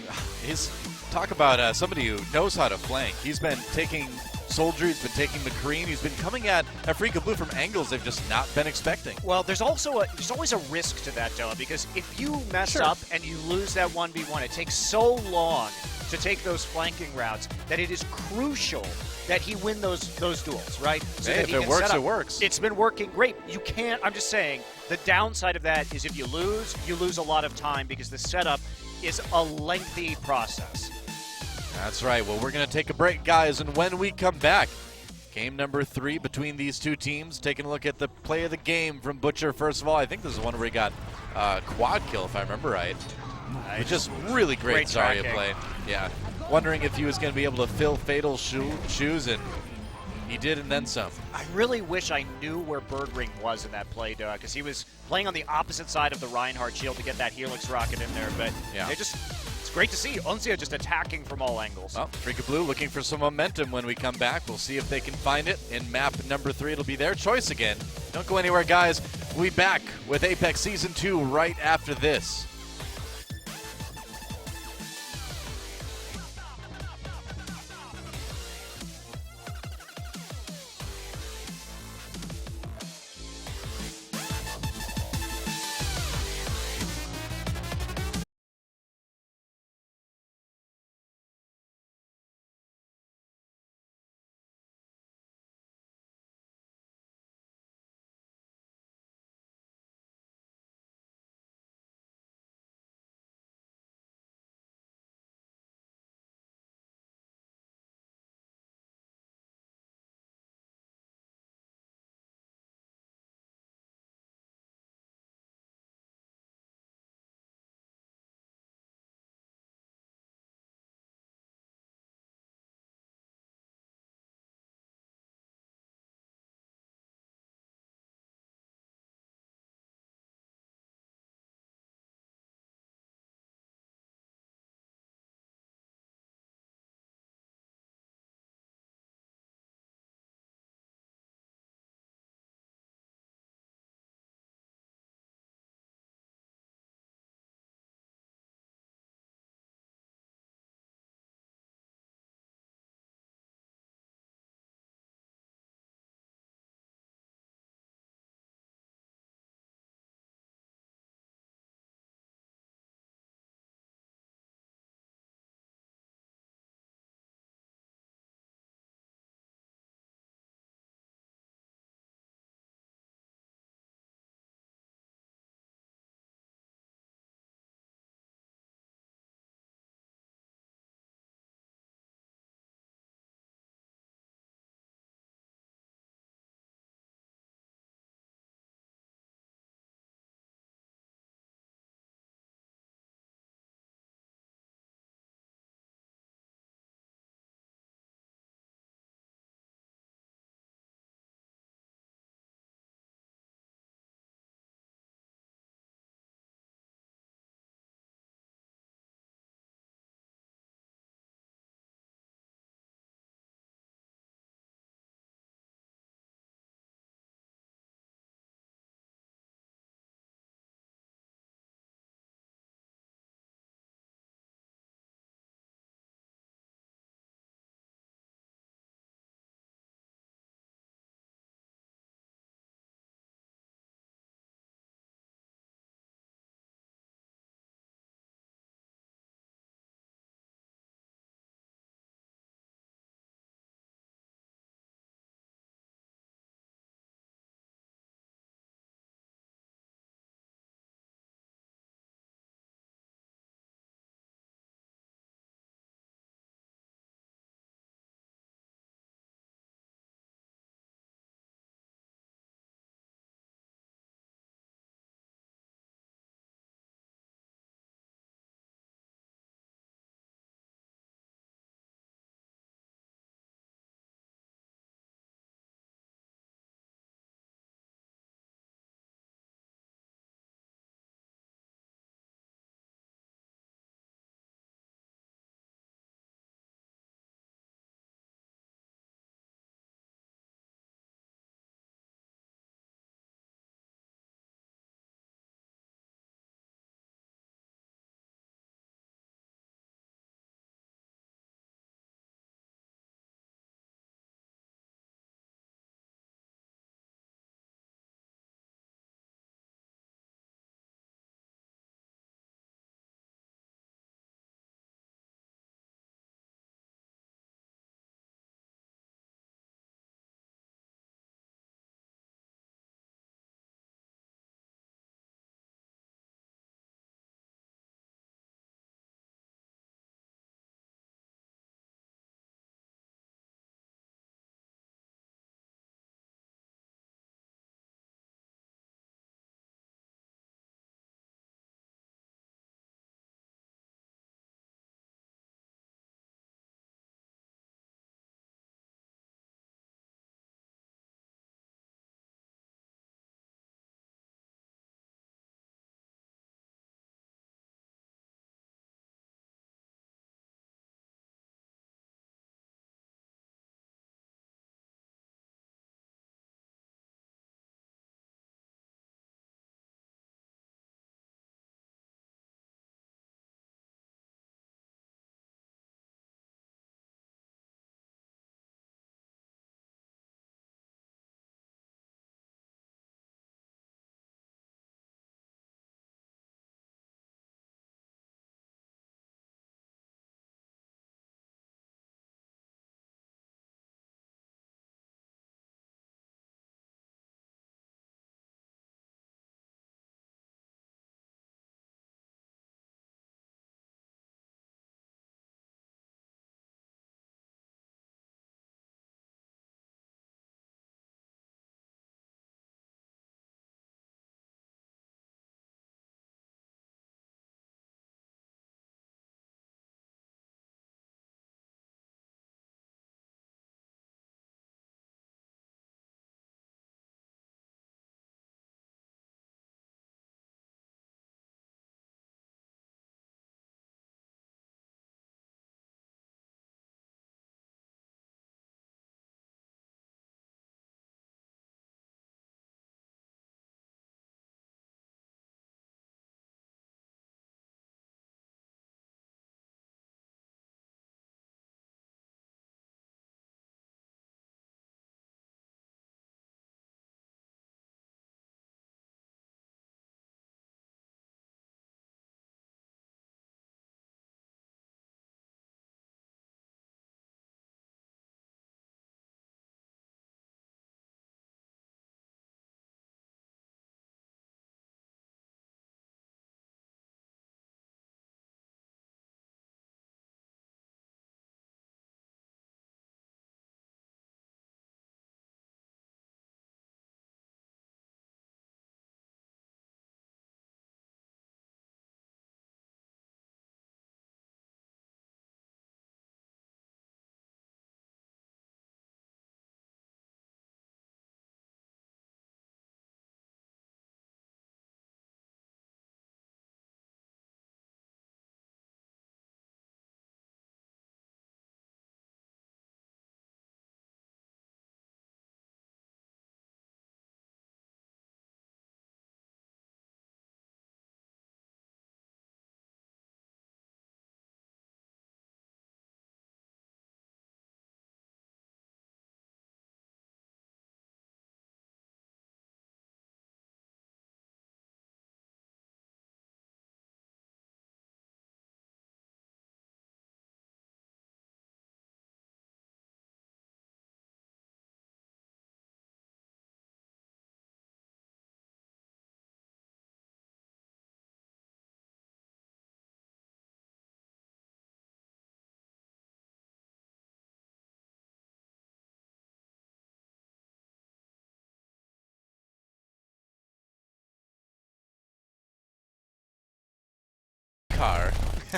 talk about somebody who knows how to flank. He's been taking Soldier, he's been taking McCree, he's been coming at Afreeca Blue from angles they've just not been expecting. Well, there's always a risk to that, Doa, because if you mess up and you lose that 1v1, it takes so long to take those flanking routes that it is crucial that he win those duels, right? So Hey, that if he it can works, set up. it works. It's been working great. You can't, I'm just saying, the downside of that is if you lose a lot of time because the setup is a lengthy process. That's right. Well, we're going to take a break, guys, and when we come back, Game number 3 between these two teams. Taking a look at the play of the game from Butcher. First of all, I think this is one where he got quad kill, if I remember right. It's just really great Zarya tracking. play. Yeah. Wondering if he was going to be able to fill Fatal's shoes, and he did, and then some. I really wish I knew where Birdring was in that play, because he was playing on the opposite side of the Reinhardt shield to get that Helix rocket in there. But Yeah. it's great to see Uncia just attacking from all angles. Well, Freeca Blue looking for some momentum when we come back. We'll see if they can find it in map number 3. It'll be their choice again. Don't go anywhere, guys. We'll be back with Apex Season 2 right after this.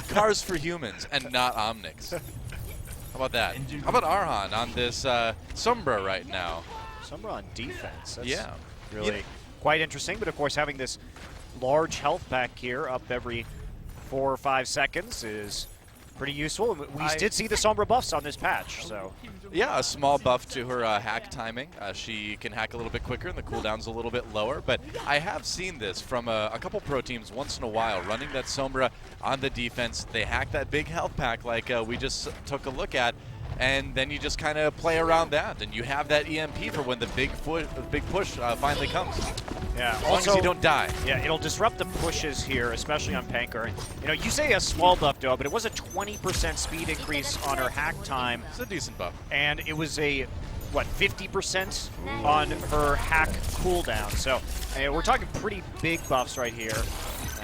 Cars for humans and not Omnics. How about that? How about Arhan on this Sombra right now? Sombra on defense. That's Yeah. really quite interesting. But of course, having this large health pack here up every 4 or 5 seconds is pretty useful. We did see the Sombra buffs on this patch, so. Yeah, a small buff to her hack timing. She can hack a little bit quicker and the cooldown's a little bit lower, but I have seen this from a couple pro teams once in a while, running that Sombra on the defense. They hack that big health pack like we just took a look at, and then you just kind of play around that, and you have that EMP for when the big push finally comes. Yeah, as long as you don't die. Yeah, it'll disrupt the pushes here, especially on Panker. You know, you say a small buff, Doe, but it was a 20% speed increase on her hack time. It's a decent buff. And it was a, what, 50% on her hack cooldown. So we're talking pretty big buffs right here.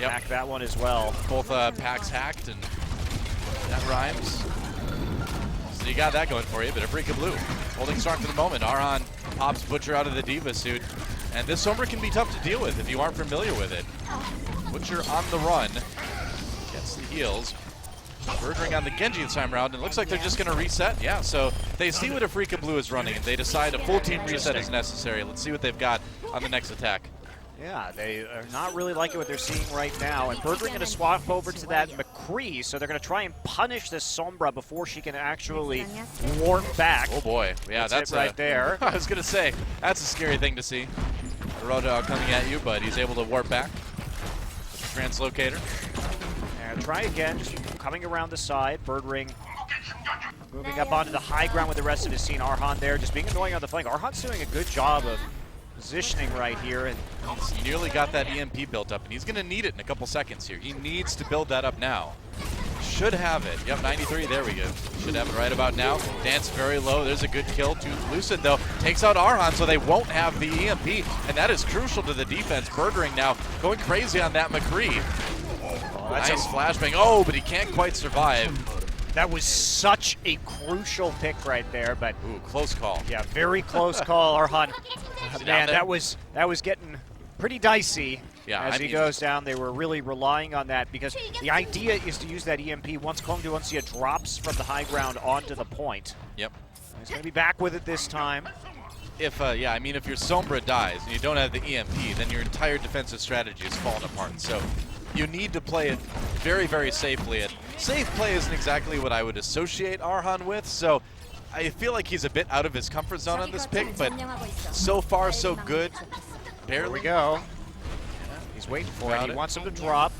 Yep. Hack that one as well. Both packs hacked, and that rhymes. So you got that going for you, but Afreeca Blue holding strong for the moment. Arhan pops Butcher out of the Diva suit. And this Sombra can be tough to deal with if you aren't familiar with it. Butcher on the run. Gets the heals. Bergering on the Genji this time around, and it looks like they're just going to reset. Yeah, so they see what Afreeca Blue is running, and they decide a full team reset is necessary. Let's see what they've got on the next attack. Yeah, they are not really liking what they're seeing right now. And Bergering going to swap over to that McCree, so they're going to try and punish this Sombra before she can actually warp back. Oh boy, yeah, that's right there. I was going to say, that's a scary thing to see. Roto coming at you, but he's able to warp back with the translocator. And try again, just coming around the side. Bergering moving up onto the high ground with the rest of his team. Arhan there, just being annoying on the flank. Arhan's doing a good job of positioning right here, and he's nearly got that EMP built up, and he's going to need it in a couple seconds here. He needs to build that up now. Should have it. Yep, 93, there we go. Should have it right about now. Dance very low. There's a good kill. Tooth Lucid, though, takes out Arhan, so they won't have the EMP, and that is crucial to the defense. Bergering now going crazy on that McCree. That's nice flashbang. Oh, but he can't quite survive. That was such a crucial pick right there, but ooh, close call. Yeah, very close call, Arhan. Man, that was getting pretty dicey. Yeah, as he goes down. They were really relying on that because the idea is to use that EMP once KongDoo Uncia drops from the high ground onto the point. Yep. He's going to be back with it this time. If yeah, I mean, if your Sombra dies and you don't have the EMP, then your entire defensive strategy is falling apart. So you need to play it very, very safely. And safe play isn't exactly what I would associate Arhan with, so I feel like he's a bit out of his comfort zone on this pick, but so far so good. Barely. There we go. He's waiting for it. He wants him to drop.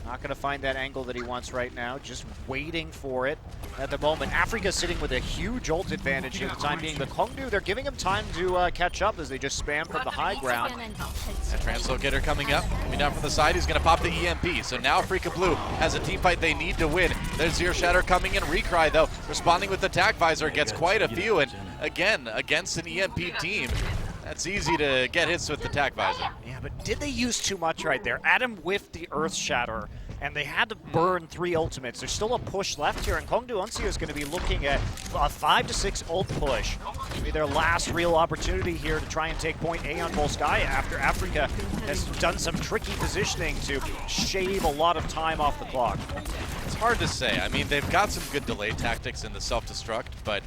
Not going to find that angle that he wants right now. Just waiting for it at the moment. Afreeca sitting with a huge ult advantage here for the time being. But KongDoo, they're giving him time to catch up as they just spam from the high ground. A translocator coming up. Coming down from the side. He's going to pop the EMP. So now Afreeca Blue has a team fight they need to win. There's Zero Shatter coming in. Recry, though, responding with the attack visor. Gets quite a few. And again, against an EMP team, that's easy to get hits with the attack visor. Yeah, but did they use too much right there? Adam whiffed the Earth Shatter, and they had to burn 3 ultimates. There's still a push left here, and KongDoo Uncia is going to be looking at a 5 to 6 ult push. Maybe their last real opportunity here to try and take point A on Volskaya after Afreeca has done some tricky positioning to shave a lot of time off the clock. It's hard to say. I mean, they've got some good delay tactics in the self-destruct, but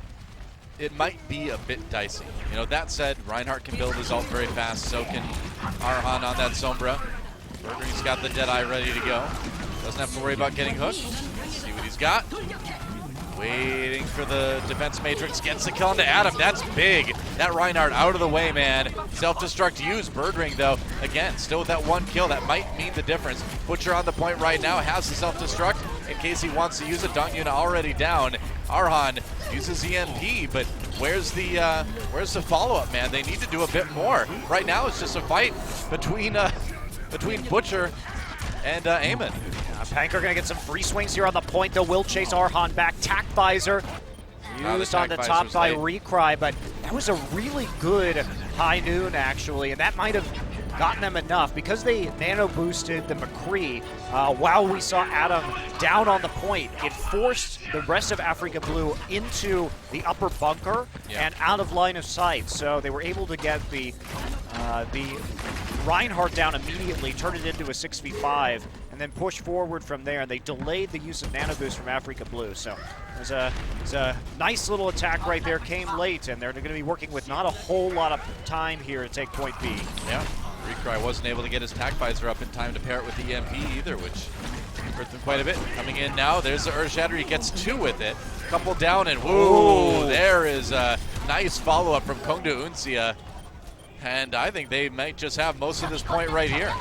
it might be a bit dicey. You know, that said, Reinhardt can build his ult very fast, so can Arhan on that Sombra. Bergering's got the Deadeye ready to go. Doesn't have to worry about getting hooked. Let's see what he's got. Waiting for the defense matrix. Gets the kill onto Adam. That's big. That Reinhardt out of the way, man. Self-destruct used. Bergering, though, again, still with that 1 kill. That might mean the difference. Butcher on the point right now. Has the self-destruct in case he wants to use it. Danyuna already down. Arhan uses EMP, but where's the follow-up, man? They need to do a bit more. Right now, it's just a fight between Butcher and Eamon. Panker going to get some free swings here on the point, though. Will chase Arhan back. Tack visor used on the top by Recry, but that was a really good high noon, actually, and that might have gotten them enough because they nano boosted the McCree while we saw Adam down on the point. It forced the rest of Afreeca Blue into the upper bunker and out of line of sight, so they were able to get the Reinhardt down immediately, turn it into a 6v5, and and then push forward from there. And they delayed the use of Nano Boost from Afreeca Blue. So it was a nice little attack right there, came late, and they're going to be working with not a whole lot of time here to take point B. Yeah, Recry wasn't able to get his Tac Visor up in time to pair it with the EMP either, which hurt them quite a bit. Coming in now, there's the Earth Shatter. He gets 2 with it. Couple down, and whoa, there is a nice follow-up from KongDoo Uncia. And I think they might just have most of this point right here.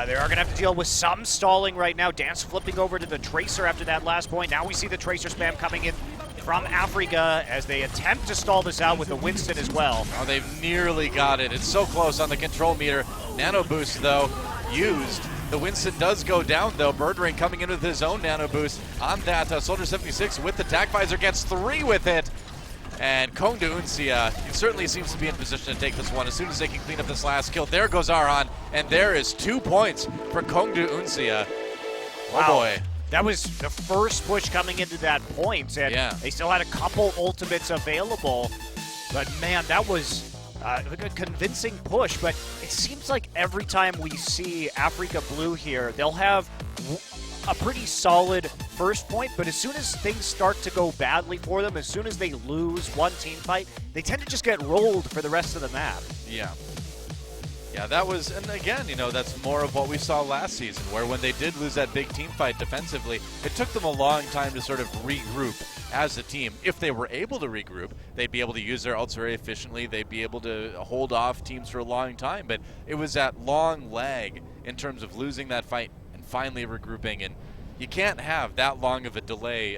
They are going to have to deal with some stalling right now. Dance flipping over to the Tracer after that last point. Now we see the Tracer spam coming in from Afreeca as they attempt to stall this out with the Winston as well. Oh, they've nearly got it. It's so close on the control meter. Nano Boost, though, used. The Winston does go down, though. Birdring coming in with his own Nano Boost on that. Soldier 76 with the Tac Visor gets 3 with it. And KongDoo Uncia, he certainly seems to be in position to take this one as soon as they can clean up this last kill. There goes Arhan, and there is 2 points for KongDoo Uncia. Wow. Oh boy. That was the first push coming into that point, and they still had a couple ultimates available. But man, that was a convincing push. But it seems like every time we see Afreeca Blue here, they'll have a pretty solid first point, but as soon as things start to go badly for them, as soon as they lose one team fight, they tend to just get rolled for the rest of the map. Yeah. Yeah, that was, and again, you know, that's more of what we saw last season, where when they did lose that big team fight defensively, it took them a long time to sort of regroup as a team. If they were able to regroup, they'd be able to use their ults very efficiently, they'd be able to hold off teams for a long time, but it was that long lag in terms of losing that fight and finally regrouping, and you can't have that long of a delay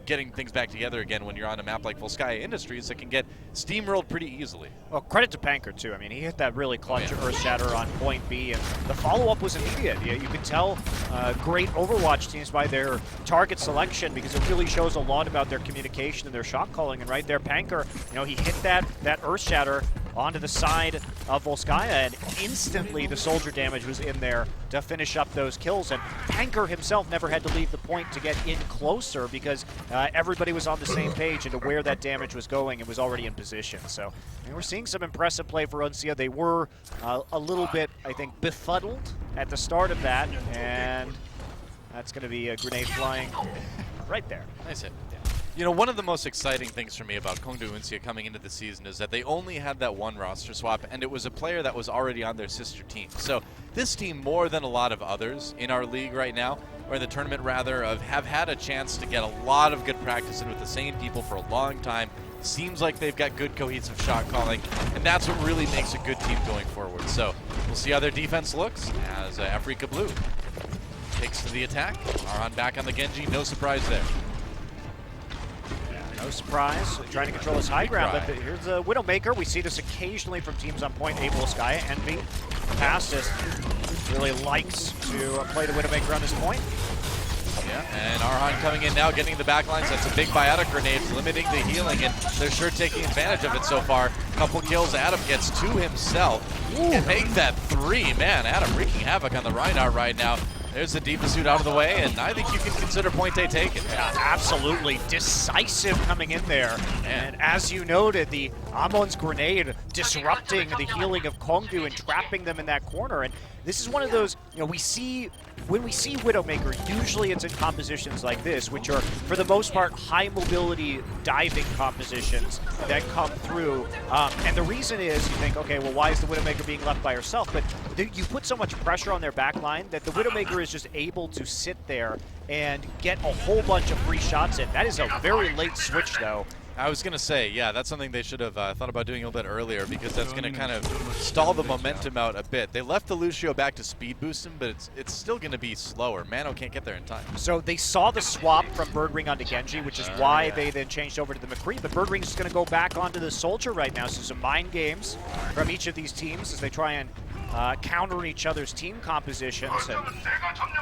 getting things back together again when you're on a map like Volskaya Industries that can get steamrolled pretty easily. Well, credit to Panker, too. I mean, he hit that really clutch Earth Shatter on point B, and the follow-up was immediate. You can tell great Overwatch teams by their target selection because it really shows a lot about their communication and their shot calling. And right there, Panker, you know, he hit that Earth Shatter onto the side of Volskaya, and instantly the soldier damage was in there to finish up those kills. And Panker himself never had to leave the point to get in closer because everybody was on the same page into where that damage was going and was already in position. So I mean, we're seeing some impressive play for Uncia. They were a little bit, I think, befuddled at the start of that, and that's going to be a grenade flying right there. Nice hit. You know, one of the most exciting things for me about KongDoo Uncia coming into the season is that they only had that one roster swap, and it was a player that was already on their sister team. So this team, more than a lot of others in our league right now, or in the tournament rather, have had a chance to get a lot of good practice in with the same people for a long time. Seems like they've got good cohesive shot calling, and that's what really makes a good team going forward. So we'll see how their defense looks as Afreeca Blue takes to the attack. Arhan back on the Genji, no surprise there. No surprise, trying to control his high ground, but here's the Widowmaker. We see this occasionally from teams on point. Volskaya, Envy, Pastis really likes to play the Widowmaker on this point. Yeah, and Arhan coming in now, getting the backlines. That's a big biotic grenade, limiting the healing, and they're sure taking advantage of it so far. Couple kills, Adam gets 2 himself. And make that 3. Man, Adam wreaking havoc on the Reinhardt right now. There's the Diva suit out of the way, and I think you can consider point A taken. Yeah, absolutely. Decisive coming in there. And as you noted, the Amon's grenade disrupting the healing of KongDoo and trapping them in that corner. And this is one of those, you know, when we see Widowmaker, usually it's in compositions like this, which are, for the most part, high mobility diving compositions that come through. And the reason is, you think, okay, well, why is the Widowmaker being left by herself? But you put so much pressure on their back line that the Widowmaker is just able to sit there and get a whole bunch of free shots in. That is a very late switch, though. I was going to say, yeah, that's something they should have thought about doing a little bit earlier, because that's going to kind of stall the momentum out a bit. They left the Lucio back to speed boost him, but it's still going to be slower. Mano can't get there in time. So they saw the swap from Birdring onto Genji, which is why they then changed over to the McCree, but Birdring's just going to go back onto the Soldier right now. So some mind games from each of these teams as they try and counter each other's team compositions, and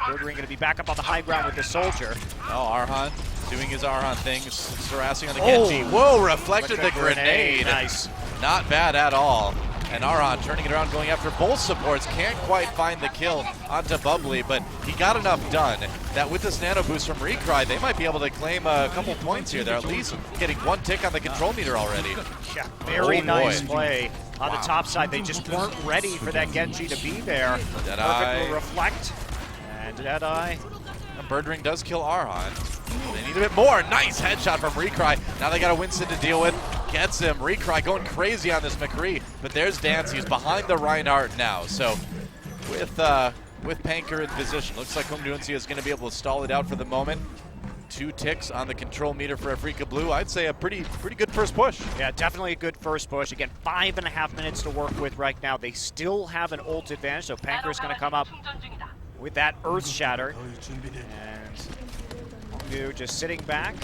Birdring going to be back up on the high ground with the Soldier. Oh, Arhan doing his Arhan thing, harassing on the Genji. Whoa, reflected the grenade. Nice. Not bad at all. And Arhan turning it around, going after both supports. Can't quite find the kill onto Bubbly, but he got enough done that with this nano boost from Recry, they might be able to claim a couple points here. They're at least getting 1 tick on the control meter already. Yeah, very nice play on the top side. They just weren't ready for that Genji to be there. Perfect reflect. And Deadeye. Bird Ring does kill Arhan. They need a bit more. Nice headshot from Recry. Now they got a Winston to deal with. Gets him. Recry going crazy on this McCree. But there's Dance. He's behind the Reinhardt now. So with Panker in position, looks like KongDoo Uncia is going to be able to stall it out for the moment. 2 ticks on the control meter for Afreeca Blue. I'd say a pretty good first push. Yeah, definitely a good first push. Again, 5.5 minutes to work with right now. They still have an ult advantage, so Panker's going to come up with that Earth Shatter. And KongDoo just sitting back.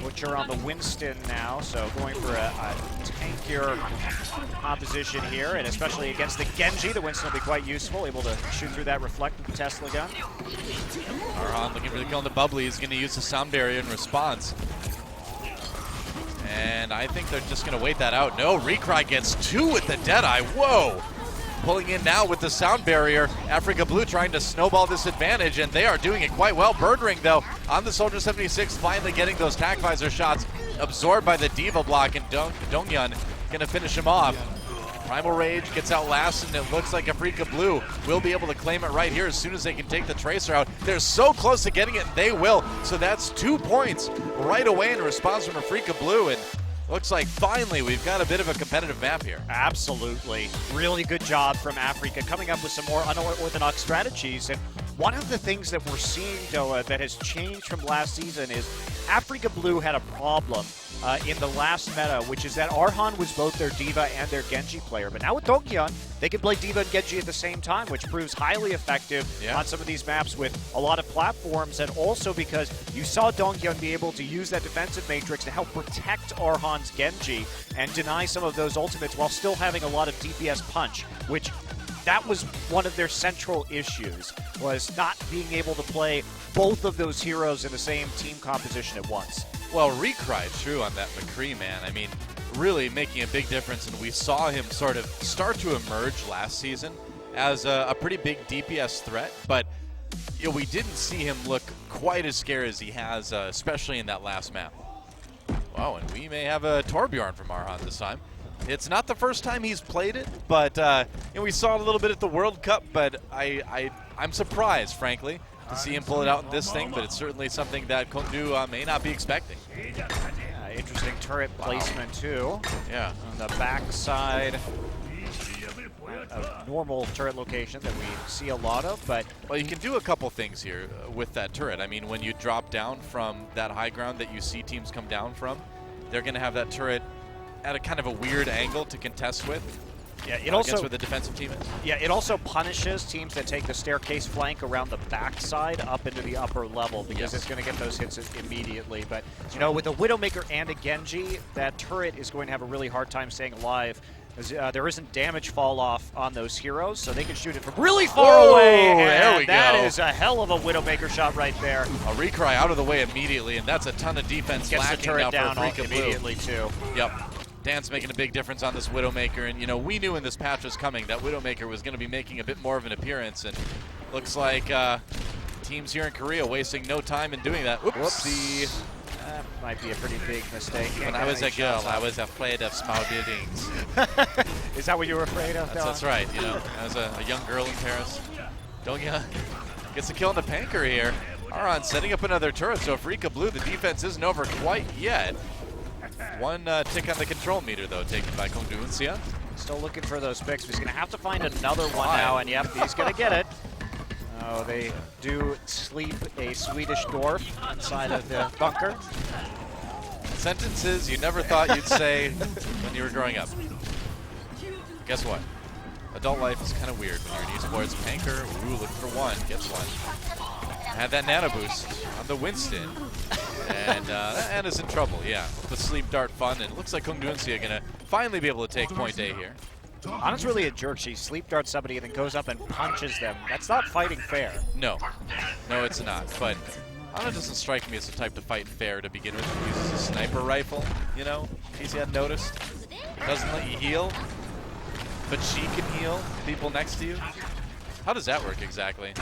Butcher on the Winston now, so going for a tankier composition here, and especially against the Genji, the Winston will be quite useful, able to shoot through that reflect with the Tesla gun. Arhan looking for the kill on the Bubbly. He's going to use the sound barrier in response. And I think they're just going to wait that out. No, Recry gets 2 with the Deadeye. Whoa! Pulling in now with the sound barrier. Afreeca Blue trying to snowball this advantage, and they are doing it quite well. Bird Ring, though, on the Soldier 76, finally getting those tac visor shots absorbed by the Diva block, and Donghyun going to finish him off. Primal Rage gets out last, and it looks like Afreeca Blue will be able to claim it right here as soon as they can take the Tracer out. They're so close to getting it, and they will. So that's 2 points right away in response from Afreeca Blue, and looks like finally we've got a bit of a competitive map here. Absolutely. Really good job from Afreeca coming up with some more unorthodox strategies. And one of the things that we're seeing, Doa, that has changed from last season is Afreeca Blue had a problem in the last meta, which is that Arhan was both their Diva and their Genji player. But now with Donghyun, they can play Diva and Genji at the same time, which proves highly effective on some of these maps with a lot of platforms, and also because you saw Donghyun be able to use that defensive matrix to help protect Arhan's Genji and deny some of those ultimates while still having a lot of DPS punch, which that was one of their central issues, was not being able to play both of those heroes in the same team composition at once. Well, Recry, true on that McCree, man. I mean, really making a big difference, and we saw him sort of start to emerge last season as a pretty big DPS threat, but we didn't see him look quite as scary as he has, especially in that last map. Wow, and we may have a Torbjorn from Arhan this time. It's not the first time he's played it, but we saw it a little bit at the World Cup, but I'm surprised, frankly, to see him pull it out in this thing, but it's certainly something that KongDoo may not be expecting. Interesting turret placement, too. Yeah. On the backside, a normal turret location that we see a lot of, but... Well, you can do a couple things here with that turret. I mean, when you drop down from that high ground that you see teams come down from, they're going to have that turret at a kind of a weird angle to contest with. Yeah, it also against where the defensive team is. Yeah, it also punishes teams that take the staircase flank around the backside up into the upper level, because it's going to get those hits immediately. But with a Widowmaker and a Genji, that turret is going to have a really hard time staying alive. There isn't damage fall off on those heroes, so they can shoot it from really far away. And there we go. That is a hell of a Widowmaker shot right there. A Recry out of the way immediately, and that's a ton of defense. Gets the turret down immediately too. Yep. Dance making a big difference on this Widowmaker, and we knew when this patch was coming that Widowmaker was going to be making a bit more of an appearance, and looks like teams here in Korea wasting no time in doing that. Whoopsie. That might be a pretty big mistake. When I was a girl, I was afraid of small buildings. Is that what you were afraid of? That's right. I was a young girl in Paris. Donghyun gets a kill on the Panker here. Arhan setting up another turret, so Afreeca Blue, the defense isn't over quite yet. One tick on the control meter, though, taken by KongDoo Uncia. Still looking for those picks. He's going to have to find another one now, and yep, he's going to get it. Oh, they do sleep a Swedish dwarf inside of the bunker. Sentences you never thought you'd say when you were growing up. Guess what? Adult life is kind of weird when you're in esports. Panker, ooh, looking for one, gets one. Had that nano boost on the Winston. And Anna's in trouble, yeah. The sleep dart fun, and it looks like KongDoo Uncia going to finally be able to take point A here. Anna's really a jerk. She sleep darts somebody and then goes up and punches them. That's not fighting fair. No, it's not. But Anna doesn't strike me as the type to fight fair to begin with. She uses a sniper rifle, in case you hadn't noticed. Doesn't let you heal, but she can heal people next to you. How does that work exactly?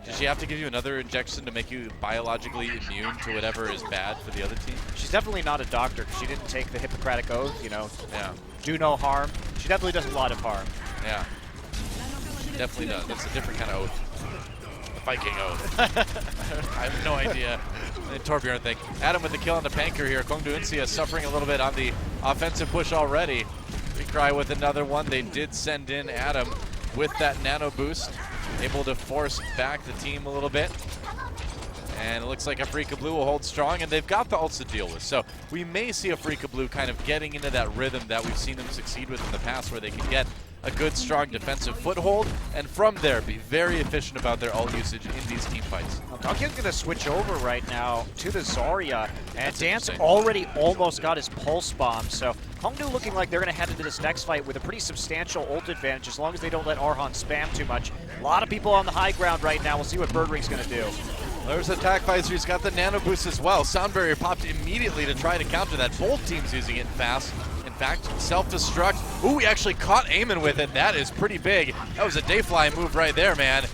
Does she have to give you another injection to make you biologically immune to whatever is bad for the other team? She's definitely not a doctor. She didn't take the Hippocratic Oath, do no harm. She definitely does a lot of harm. Yeah, she definitely does. That's a different kind of oath. Viking oath. I have no idea. And Torbjorn thing. Adam with the kill on the Panker here. KongDoo Uncia suffering a little bit on the offensive push already. Recry with another one. They did send in Adam with that nano boost, able to force back the team a little bit. And it looks like Afreeca Blue will hold strong, and they've got the ults to deal with. So we may see Afreeca Blue kind of getting into that rhythm that we've seen them succeed with in the past, where they can get a good, strong defensive foothold, and from there be very efficient about their ult usage in these team fights. Duncan's going to switch over right now to the Zarya, and That's Dance interesting. already almost got his pulse bomb. So KongDoo looking like they're going to head into this next fight with a pretty substantial ult advantage as long as they don't let Arhan spam too much. A lot of people on the high ground right now. We'll see what Birdring's going to do. There's Attack Visor. He's got the nano boost as well. Sound Barrier popped immediately to try to counter that. Both teams using it fast. In fact, self-destruct. Ooh, he actually caught Eamon with it. That is pretty big. That was a Dayfly move right there, man.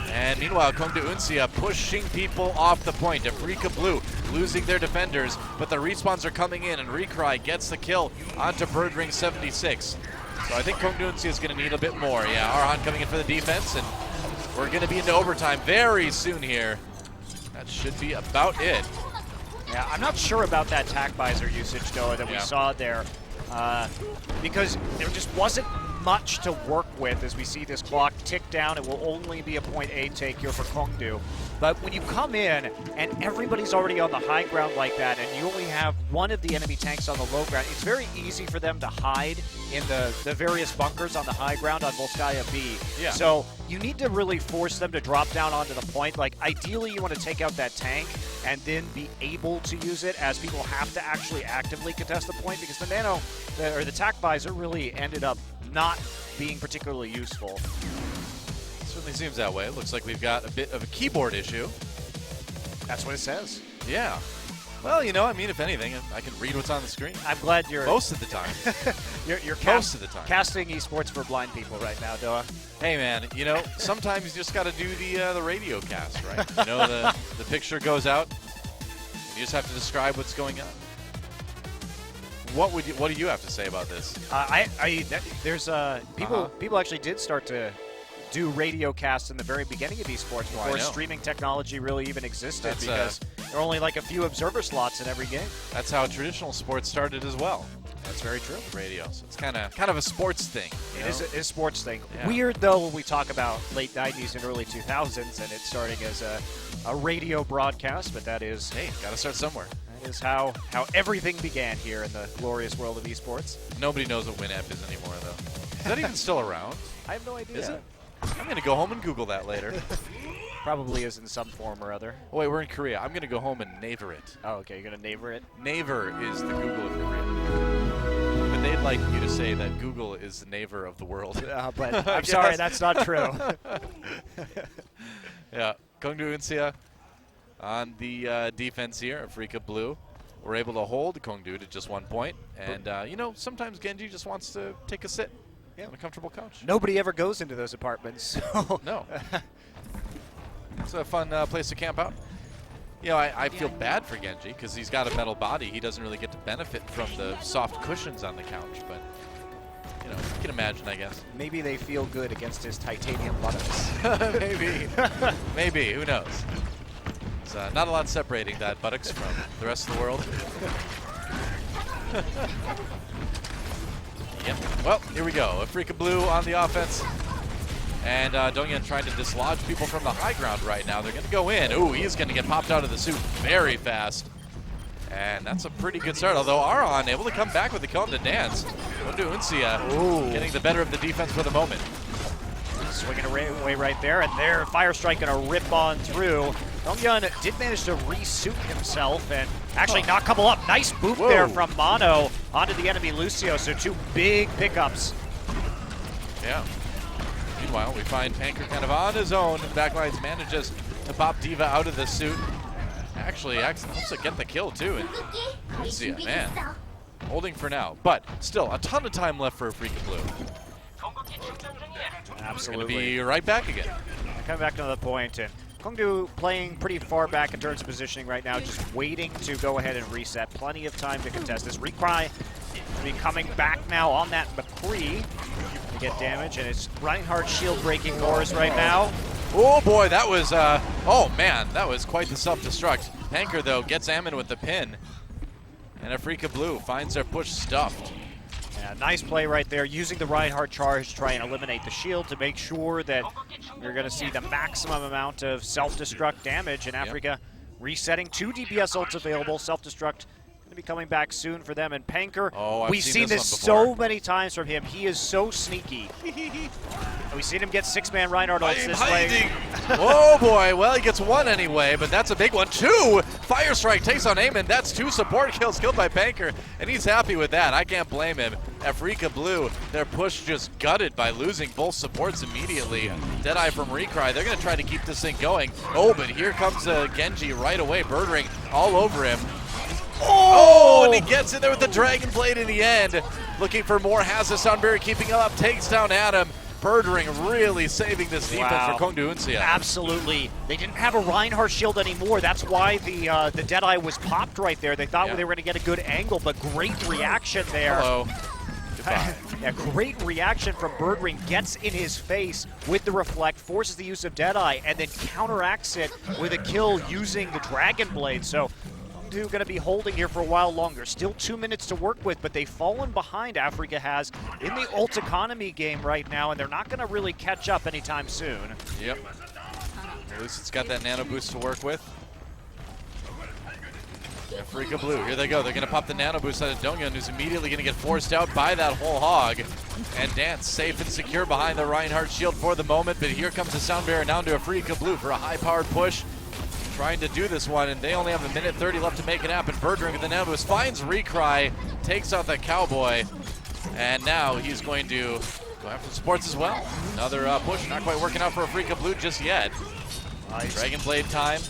And meanwhile, KongDoo Uncia pushing people off the point. Afreeca Blue losing their defenders, but the respawns are coming in, and Recry gets the kill onto Birdring 76. So I think KongDoo Uncia is going to need a bit more. Yeah, Arhan coming in for the defense, and we're going to be into overtime very soon here. That should be about it. Yeah, I'm not sure about that Attack Visor usage, though, that we saw there. Because there just wasn't much to work with as we see this clock tick down. It will only be a point A take here for KongDoo. But when you come in and everybody's already on the high ground like that, and you only have one of the enemy tanks on the low ground, it's very easy for them to hide in the various bunkers on the high ground on Volskaya B. Yeah. So you need to really force them to drop down onto the point. Like, ideally, you want to take out that tank and then be able to use it, as people have to actually actively contest the point, because the nano, or the Attack Visor really ended up not being particularly useful. Certainly seems that way. It looks like we've got a bit of a keyboard issue. That's what it says. Yeah. Well, you know, I mean, if anything, I can read what's on the screen. I'm glad you're Most of the time. you're most of the time. casting esports for blind people right now, Doa. Hey, man, you know, sometimes you just got to do the radio cast, right? You know, the picture goes out. You just have to describe what's going on. What do you have to say about this? There's people actually did start to do radio casts in the very beginning of esports before streaming technology really even existed, because there are only like a few observer slots in every game. That's how traditional sports started as well. That's very true. Radio, so it's kind of a sports thing. It is a sports thing. Yeah. Weird though when we talk about late 90s and early 2000s and it starting as a radio broadcast, but that is Got to start somewhere. That is how everything began here in the glorious world of esports. Nobody knows what Winamp is anymore, though. Is that even still around? I have no idea. Is it? I'm going to go home and Google that later. Probably is in some form or other. Oh, wait, we're in Korea. I'm going to go home and Naver it. Oh, okay, you're going to Naver it? Naver is the Google of Korea. But they'd like you to say that Google is the Naver of the world. But I'm sorry, that's not true. Yeah, KongDoo Uncia on the defense here. Afreeca Blue. We're able to hold KongDoo to just 1 point. And, you know, sometimes Genji just wants to take a sit on a comfortable couch. Nobody ever goes into those apartments. So. No. It's a fun place to camp out. You know, I feel bad for Genji because he's got a metal body. He doesn't really get to benefit from the soft cushions on the couch. But, you know, you can imagine, I guess. Maybe they feel good against his titanium buttocks. Maybe. Maybe. Who knows? There's not a lot separating that buttocks from the rest of the world. Yep. Well, here we go. Afreeca Blue on the offense. And Dongyan trying to dislodge people from the high ground right now. They're going to go in. Ooh, he's going to get popped out of the suit very fast. And that's a pretty good start, although Arhan able to come back with the kill to Dance. KongDoo Uncia getting the better of the defense for the moment. Swinging away right there, and there, Fire Strike going to rip on through. Dongyan did manage to resuit himself and actually not couple up. Nice boot there from Mono onto the enemy Lucio, so two big pickups. Yeah. Meanwhile, we find Panker kind of on his own. Backlines manages to pop D.Va out of the suit. Actually, helps to get the kill, too. And Uncia, man, holding for now. But still, a ton of time left for Afreeca Blue. Absolutely. Going to be right back again. Coming back to the point, and KongDoo playing pretty far back in terms of positioning right now, just waiting to go ahead and reset. Plenty of time to contest this. Recry will be coming back now on that McCree to get damage, and it's Reinhardt shield breaking Wars right now. Oh boy, that was, oh man, that was quite the self-destruct. Panker, though, gets Ammon with the pin. And Afreeca Blue finds their push stuffed. Yeah, nice play right there, using the Reinhardt charge to try and eliminate the shield to make sure that you're going to see the maximum amount of self-destruct damage. And Afreeca resetting 2 DPS ults available. Self-destruct going to be coming back soon for them. And Panker, we've seen this so many times from him. He is so sneaky. We've seen him get 6-man Reinhardt ults this way. Oh boy, well he gets 1 anyway, but that's a big one. 2! Fire Strike takes on Aemon. That's 2 support kills killed by Panker, and he's happy with that. I can't blame him. Afreeca Blue, their push just gutted by losing both supports immediately. Deadeye from Recry, they're going to try to keep this thing going. Oh, but here comes Genji right away. Birdring all over him. Oh, and he gets in there with the Dragon Blade in the end. Looking for more, has the Sunbury keeping him up, takes down Adam. Birdring really saving this defense for KongDoo Uncia. Absolutely. They didn't have a Reinhardt shield anymore. That's why the Deadeye was popped right there. They thought they were going to get a good angle, but great reaction there. Hello. Goodbye. Yeah, great reaction from Birdring. Gets in his face with the reflect, forces the use of Deadeye, and then counteracts it with a kill using the Dragon Blade. So KongDoo going to be holding here for a while longer. Still 2 minutes to work with, but they've fallen behind, Afreeca has, in the ult economy game right now, and they're not going to really catch up anytime soon. Yep. Lucid's got that nano boost to work with. Afreeca Blue, here they go. They're going to pop the nano boost out of Donghyun, who's immediately going to get forced out by that whole hog. And Dance safe and secure behind the Reinhardt shield for the moment, but here comes the sound barrier down to Afreeca Blue for a high-powered push. Trying to do this one, and they only have 1:30 left to make it happen. Birdring with the nano boost finds Recry, takes out the Cowboy, and now he's going to go after the supports as well. Another push, not quite working out for Afreeca Blue just yet. Nice. Dragon Blade time.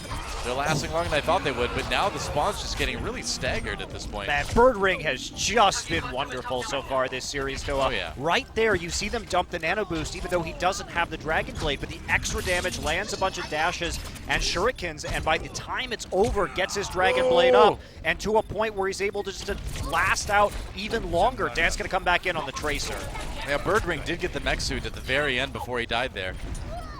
They're lasting longer than I thought they would, but now the spawn's just getting really staggered at this point. Man, Birdring has just been wonderful so far this series, Toa. Oh, yeah. Right there, you see them dump the nano boost, even though he doesn't have the Dragon Blade, but the extra damage lands a bunch of dashes and shurikens, and by the time it's over, gets his Dragon Blade up, and to a point where he's able to just last out even longer. Dan's going to come back in on the Tracer. Yeah, Birdring did get the mech suit at the very end before he died there.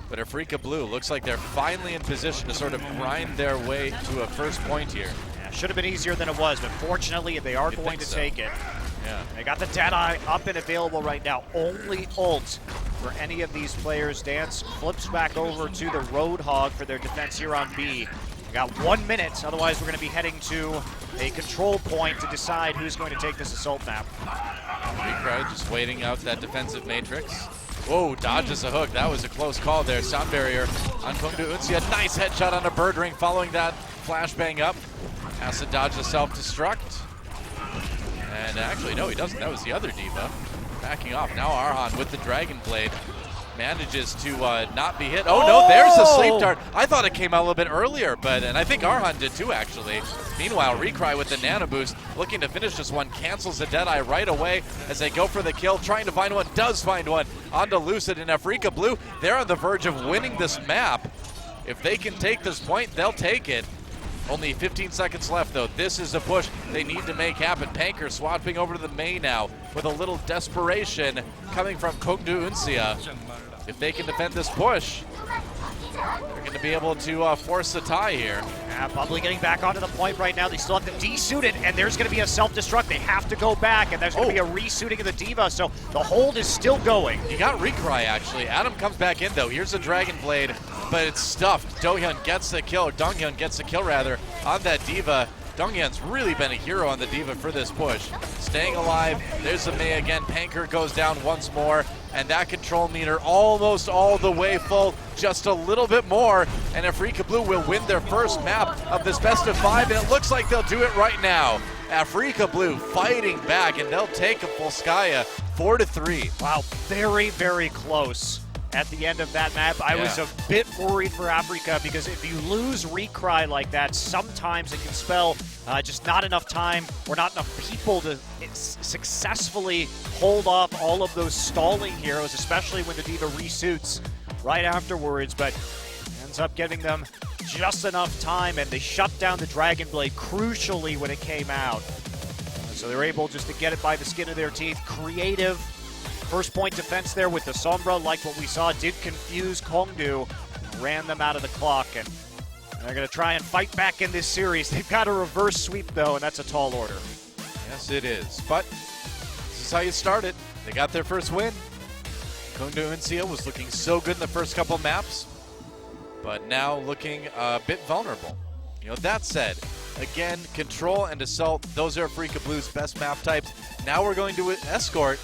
But Afreeca Blue looks like they're finally in position to sort of grind their way to a first point here. Yeah, should have been easier than it was, but fortunately they are going to take it. Yeah. They got the Deadeye up and available right now. Only ult for any of these players. Dance flips back over to the Roadhog for their defense here on B. We got 1 minute, otherwise we're going to be heading to a control point to decide who's going to take this assault map. Recry just waiting out that defensive matrix. Whoa, dodges a hook. That was a close call there. Sound barrier on KongDoo Uncia. Nice headshot on a Birdring following that flashbang up. Has to dodge the self-destruct. And actually, no, he doesn't. That was the other diva. Backing off. Now Arhan with the Dragon Blade manages to not be hit. Oh no, there's a sleep dart. I thought it came out a little bit earlier, and I think Arhan did too, actually. Meanwhile, Recry with the nano boost, looking to finish this one, cancels the Deadeye right away as they go for the kill, trying to find one, does find one onto Lucid and Afreeca Blue. They're on the verge of winning this map. If they can take this point, they'll take it. Only 15 seconds left, though. This is a push they need to make happen. Panker swapping over to the main now with a little desperation coming from KongDoo Uncia. If they can defend this push, they're going to be able to force the tie here. Yeah, Bubbly getting back onto the point right now. They still have to desuit it, and there's going to be a self-destruct. They have to go back, and there's going to be a resuiting of the Diva, so the hold is still going. You got Recry, actually. Adam comes back in, though. Here's the Dragon Blade, but it's stuffed. Donghyun gets the kill, on that Diva. Donghyun's really been a hero on the Diva for this push. Staying alive, there's the Mei again. Panker goes down once more, and that control meter almost all the way full, just a little bit more, and Afreeca Blue will win their first map of this best of 5, and it looks like they'll do it right now. Afreeca Blue fighting back, and they'll take a Volskaya 4-3. Wow, very, very close. At the end of that map, I was a bit worried for Afreeca because if you lose Recry like that, sometimes it can spell just not enough time or not enough people to successfully hold off all of those stalling heroes, especially when the Diva resuits right afterwards, but ends up giving them just enough time, and they shut down the Dragon Blade crucially when it came out. So they're able just to get it by the skin of their teeth. Creative. First point defense there with the Sombra, like what we saw, did confuse KongDoo. ran them out of the clock, and they're going to try and fight back in this series. They've got a reverse sweep, though, and that's a tall order. Yes, it is. But this is how you start it. They got their first win. KongDoo Uncia was looking so good in the first couple maps, but now looking a bit vulnerable. You know, that said, again, Control and Assault, those are Afreeca Blue's best map types. Now we're going to Escort,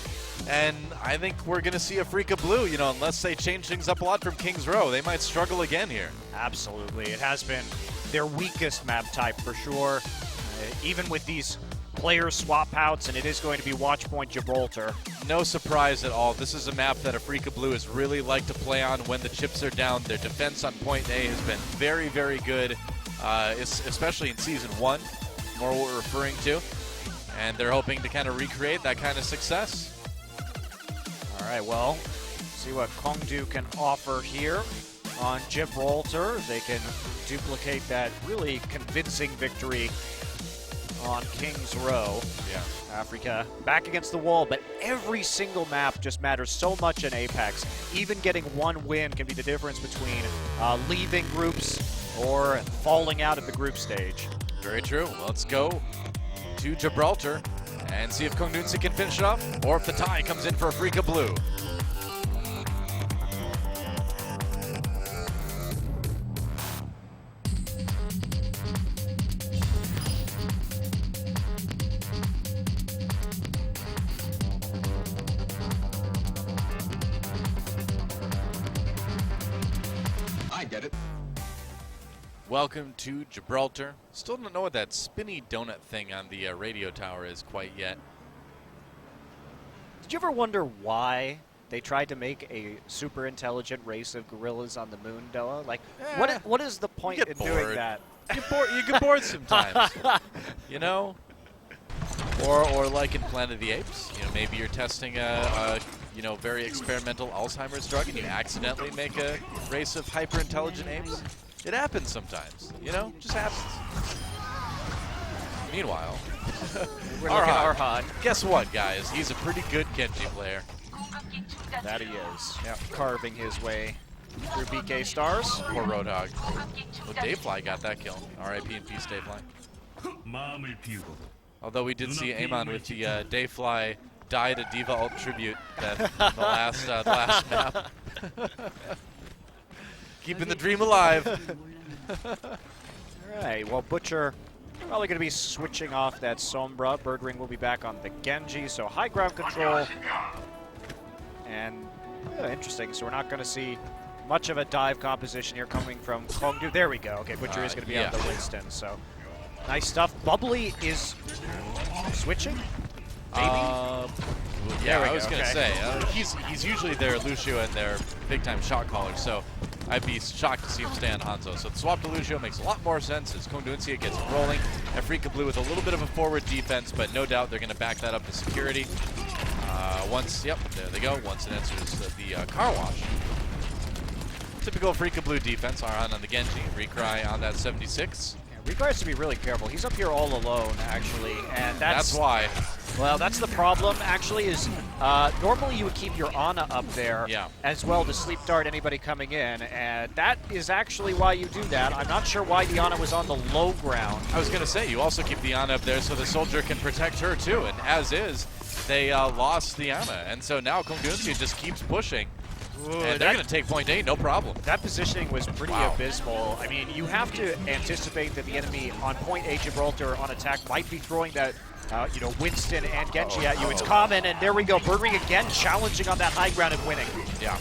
and I think we're going to see Afreeca Blue, you know, unless they change things up a lot from King's Row. They might struggle again here. Absolutely. It has been their weakest map type for sure, even with these player swap outs, and it is going to be Watch Point Gibraltar. No surprise at all. This is a map that Afreeca Blue has really liked to play on when the chips are down. Their defense on Point A has been very, very good, especially in Season 1, more what we're referring to. And they're hoping to kind of recreate that kind of success. All right, well, see what KongDoo can offer here on Gibraltar. They can duplicate that really convincing victory on King's Row. Yeah. Afreeca back against the wall, but every single map just matters so much in Apex. Even getting one win can be the difference between leaving groups or falling out of the group stage. Very true. Let's go to Gibraltar and see if KongDoo can finish it off, or if the tie comes in for Afreeca Blue. Welcome to Gibraltar. Still don't know what that spinny donut thing on the radio tower is quite yet. Did you ever wonder why they tried to make a super intelligent race of gorillas on the moon, Doa? Like, what is the point in doing that? You get bored sometimes, you know? Or like in Planet of the Apes, you know, maybe you're testing a very experimental Alzheimer's drug and you accidentally make a race of hyper-intelligent apes. It happens sometimes, you know? Just happens. Meanwhile, We're looking at Arhan. guess what, guys? He's a pretty good Genji player. That he is. Yep, carving his way through BK stars. Poor Roadhog. Well, Dayfly got that kill. R.I.P. and peace, Dayfly. Although we did see Amon with the Dayfly die to Diva ult tribute the last map. Keeping the dream alive. All right, well, Butcher probably going to be switching off that Sombra. Birdring will be back on the Genji, so high ground control. And interesting, so we're not going to see much of a dive composition here coming from KongDoo. There we go. Okay, Butcher is going to be on the Winston, so nice stuff. Bubbly is switching, maybe? Yeah, I was going to say, he's usually their Lucio and their big-time shot caller, so I'd be shocked to see him stay on Hanzo. So the swap to Lucio makes a lot more sense as KongDoo Uncia gets rolling. Afreeca Blue with a little bit of a forward defense, but no doubt they're going to back that up to security. There they go. Once it enters the car wash. Typical Afreeca Blue defense. Arhan on the Genji. Recry on that 76. Recry has to be really careful. He's up here all alone, actually, and that's why. Well, that's the problem, actually, is normally you would keep your Ana up there as well to sleep dart anybody coming in, and that is actually why you do that. I'm not sure why the Ana was on the low ground. I was going to say, you also keep the Ana up there so the soldier can protect her too, and as is, they lost the Ana, and so now KongDoo Uncia just keeps pushing. And they're going to take point A, no problem. That positioning was pretty abysmal. I mean, you have to anticipate that the enemy on point A Gibraltar on attack might be throwing that, Winston and Genji at you. It's common, and there we go. Birdring again challenging on that high ground and winning. Yeah.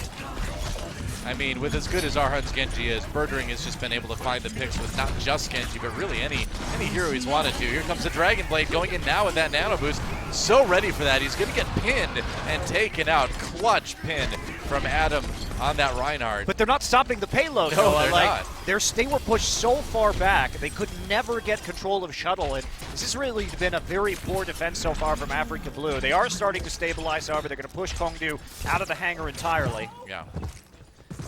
I mean, with as good as Arhan's Genji is, Birdring has just been able to find the picks with not just Genji, but really any hero he's wanted to. Here comes the Dragon Blade going in now with that nano boost. So ready for that. He's going to get pinned and taken out. Clutch pin from Adam on that Reinhardt. But they're not stopping the payload. No, they're not. They were pushed so far back, they could never get control of Shuttle. And this has really been a very poor defense so far from Afreeca Blue. They are starting to stabilize, however. They're going to push KongDoo out of the hangar entirely. Yeah.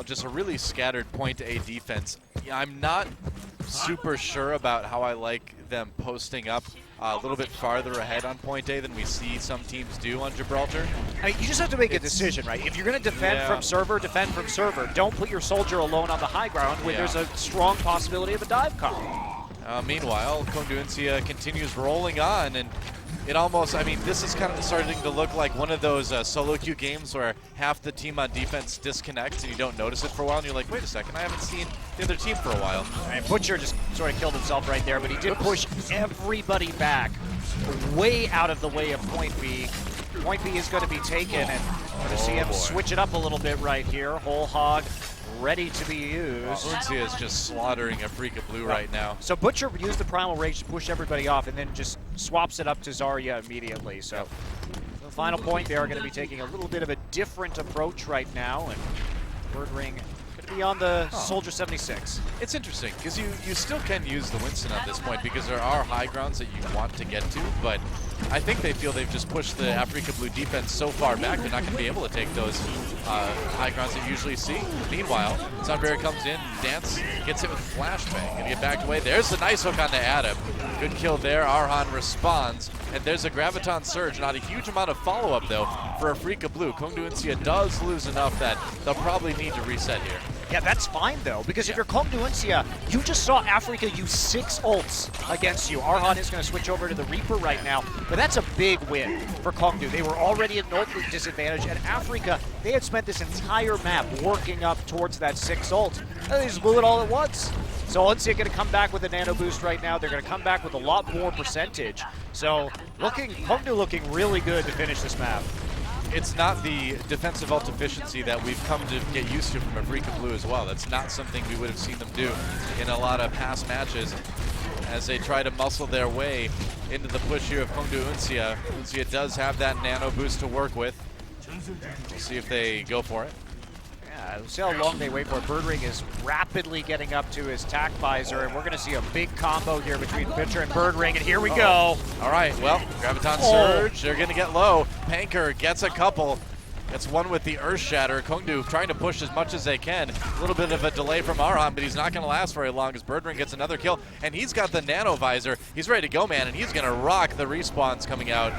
Just a really scattered point A defense. I'm not super sure about how I like them posting up a little bit farther ahead on point A than we see some teams do on Gibraltar. I mean, you just have to make a decision, right? If you're going to defend from server, defend from server. Don't put your soldier alone on the high ground when there's a strong possibility of a dive coming. Meanwhile, KongDoo Uncia continues rolling on, and it almost, I mean, this is kind of starting to look like one of those solo queue games where half the team on defense disconnects and you don't notice it for a while, and you're like, wait a second, I haven't seen the other team for a while. And Butcher just sort of killed himself right there, but he did push everybody back way out of the way of point B. Point B is going to be taken, and we're going to see him switch it up a little bit right here. Whole hog ready to be used. Uncia is just slaughtering Afreeca Blue right now. So Butcher used the Primal Rage to push everybody off and then just swaps it up to Zarya immediately. So the final point, they are going to be taking a little bit of a different approach right now, and Bird Ring going to be on the Soldier 76. It's interesting because you still can use the Winston at this point because there are high grounds that you want to get to, but I think they feel they've just pushed the Afreeca Blue defense so far back they're not going to be able to take those high grounds that you usually see. Meanwhile, Sunbury comes in, Dance gets hit with a flashbang, gonna get backed away. There's a nice hook on the Adam. Good kill there. Arhan responds, and there's a Graviton Surge. Not a huge amount of follow-up though for Afreeca Blue. KongDoo Uncia does lose enough that they'll probably need to reset here. Yeah, that's fine though, because if you're KongDoo Uncia, you just saw Afreeca use 6 ults against you. Arhan is going to switch over to the Reaper right now, but that's a big win for KongDoo. They were already at no disadvantage, and Afreeca, they had spent this entire map working up towards that 6 ult, and they just blew it all at once. So Uncia going to come back with a nano boost right now. They're going to come back with a lot more percentage. So KongDoo looking really good to finish this map. It's not the defensive ult efficiency that we've come to get used to from Afreeca Blue as well. That's not something we would have seen them do in a lot of past matches as they try to muscle their way into the push here of KongDoo Uncia. Uncia does have that nano boost to work with. We'll see if they go for it. Yeah, we'll see how long they wait for it. Bird Ring is rapidly getting up to his tack visor, and we're going to see a big combo here between Butcher and Bird Ring, and here we go. All right, well, Graviton Surge, they're going to get low. Panker gets a couple. Gets one with the Earth Shatter. KongDoo trying to push as much as they can. A little bit of a delay from Arhan, but he's not going to last very long as Bird Ring gets another kill, and he's got the nano visor. He's ready to go, man, and he's going to rock the respawns coming out.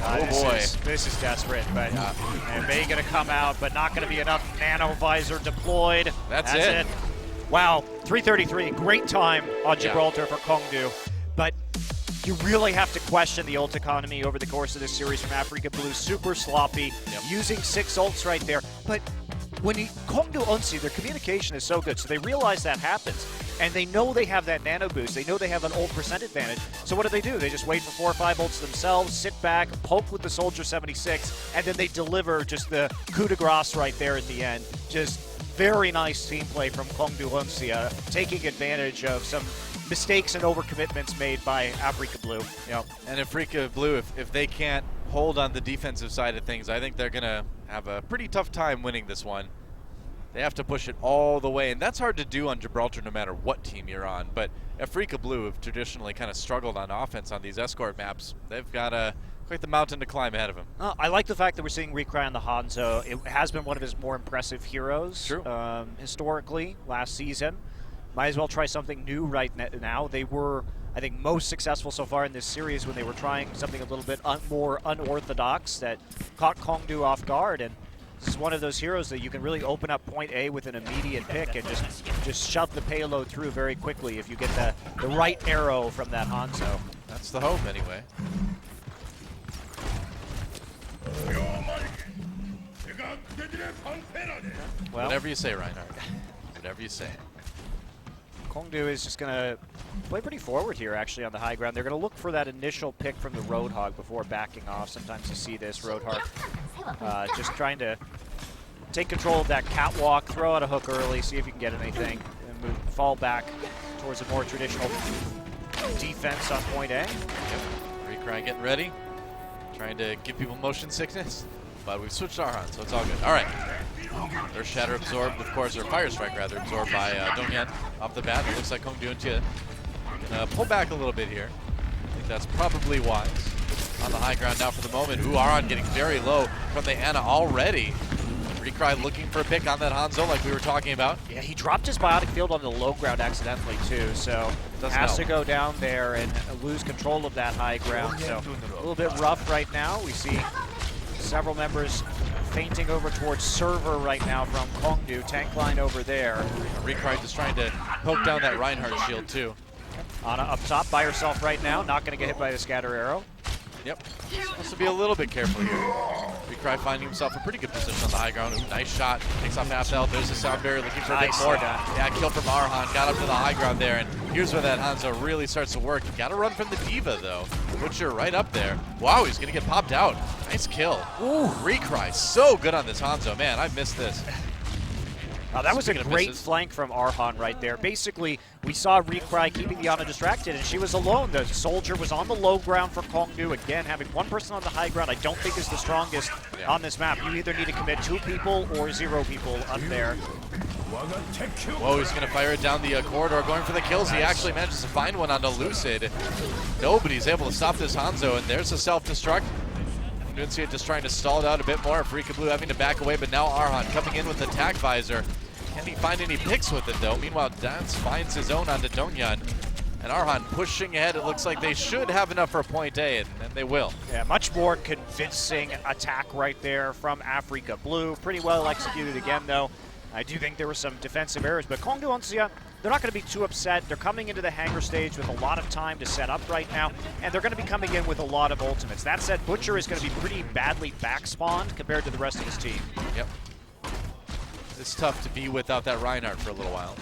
Oh boy. This is desperate, but and May gonna come out, but not gonna be enough nano visor deployed. That's it. Wow, 333, great time on Gibraltar for KongDoo, but you really have to question the ult economy over the course of this series from Afreeca Blue. Super sloppy, using 6 ults right there, but when KongDoo Uncia, their communication is so good, so they realize that happens. And they know they have that nano boost. They know they have an ult percent advantage. So what do? They just wait for 4 or 5 ults themselves, sit back, poke with the Soldier 76, and then they deliver just the coup de grace right there at the end. Just very nice team play from KongDoo Uncia, taking advantage of some mistakes and overcommitments made by Afreeca Blue. Yep. And Afreeca Blue, if they can't hold on the defensive side of things, I think they're going to have a pretty tough time winning this one. They have to push it all the way, and that's hard to do on Gibraltar no matter what team you're on. But Afreeca Blue have traditionally kind of struggled on offense on these escort maps. They've got quite the mountain to climb ahead of them. I like the fact that we're seeing Recry on the Hanzo. It has been one of his more impressive heroes. True. Historically, last season. Might as well try something new right now. They were, I think, most successful so far in this series when they were trying something a little bit more unorthodox that caught KongDoo off guard. And this is one of those heroes that you can really open up point A with an immediate pick and just shove the payload through very quickly if you get the right arrow from that Hanzo. That's the hope, anyway. Well, whatever you say, Reinhardt. Whatever you say. KongDoo is just going to play pretty forward here, actually, on the high ground. They're going to look for that initial pick from the Roadhog before backing off. Sometimes you see this Roadhog just trying to take control of that catwalk, throw out a hook early, see if you can get anything, and fall back towards a more traditional defense on point A. Yep. Recry getting ready. Trying to give people motion sickness. But we've switched Arhan, so it's all good. All right. Their Shatter absorbed, of course, or Fire Strike rather, absorbed by Dongyan off the bat. It looks like KongDoo Uncia gonna pull back a little bit here. I think that's probably wise. On the high ground now for the moment. Ooh, Arhan getting very low from the Ana already. Recry looking for a pick on that Hanzo like we were talking about. Yeah, he dropped his biotic field on the low ground accidentally too, so has to go down there and lose control of that high ground. So a little bit rough right now. We see several members fainting over towards server right now from KongDoo, tank line over there. Recry just trying to poke down that Reinhardt shield too. Ana up top by herself right now, not going to get hit by the scatter arrow. Yep. Has to be a little bit careful here. Recry finding himself a pretty good position on the high ground. Ooh, nice shot. Takes off half health. There's the sound barrier looking for a bit more. Yeah, kill from Arhan. Got up to the high ground there. And here's where that Hanzo really starts to work. You gotta run from the Diva though. Butcher right up there. Wow, he's gonna get popped out. Nice kill. Ooh, Recry so good on this Hanzo. Man, I missed this. That was a great flank from Arhan right there. Basically, we saw Recry keeping the Ana distracted, and she was alone. The soldier was on the low ground for KongDoo. Again, having one person on the high ground I don't think is the strongest on this map. You either need to commit 2 people or 0 people up there. Whoa, he's going to fire it down the corridor, going for the kills. He actually manages to find one onto Lucid. Nobody's able to stop this Hanzo, and there's a self-destruct. Uncia just trying to stall it out a bit more. Afreeca Blue having to back away, but now Arhan coming in with the attack visor. Can he find any picks with it though? Meanwhile, Dance finds his own onto Dongyan. And Arhan pushing ahead. It looks like they should have enough for point A, and they will. Yeah, much more convincing attack right there from Afreeca Blue. Pretty well executed again though. I do think there were some defensive errors, but KongDoo Uncia, they're not going to be too upset. They're coming into the hangar stage with a lot of time to set up right now, and they're going to be coming in with a lot of ultimates. That said, Butcher is going to be pretty badly back-spawned compared to the rest of his team. Yep. It's tough to be without that Reinhardt for a little while.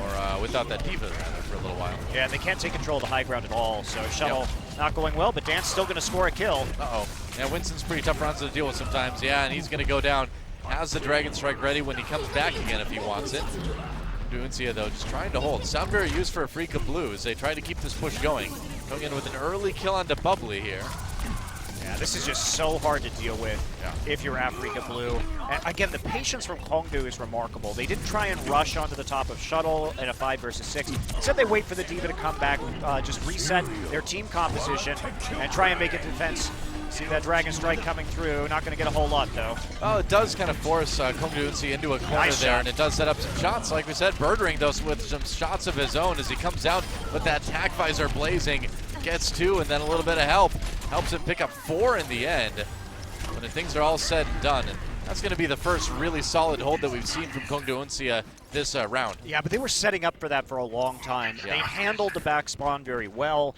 Or without that Diva rather for a little while. Yeah, and they can't take control of the high ground at all, so Shuttle not going well, but Dance still going to score a kill. Uh-oh. Yeah, Winston's pretty tough rounds to deal with sometimes. Yeah, and he's going to go down. Has the Dragon Strike ready when he comes back again if he wants it. Uncia though just trying to hold. Sound very used for Afreeca Blue as they try to keep this push going. Going in with an early kill onto Bubbly here. Yeah, this is just so hard to deal with if you're Afreeca Blue. And again, the patience from KongDoo is remarkable. They didn't try and rush onto the top of Shuttle in a 5 versus 6. Instead, they wait for the Diva to come back, just reset their team composition, and try and make a defense. See that Dragon Strike coming through. Not going to get a whole lot, though. Well, it does kind of force KongDoo Uncia into a corner there, and it does set up some shots. Like we said, Birdring does with some shots of his own as he comes out with that attack visor blazing. Gets 2, and then a little bit of help. Helps him pick up 4 in the end. When things are all said and done. And that's going to be the first really solid hold that we've seen from KongDoo Uncia this round. Yeah, but they were setting up for that for a long time. Yeah. They handled the back spawn very well,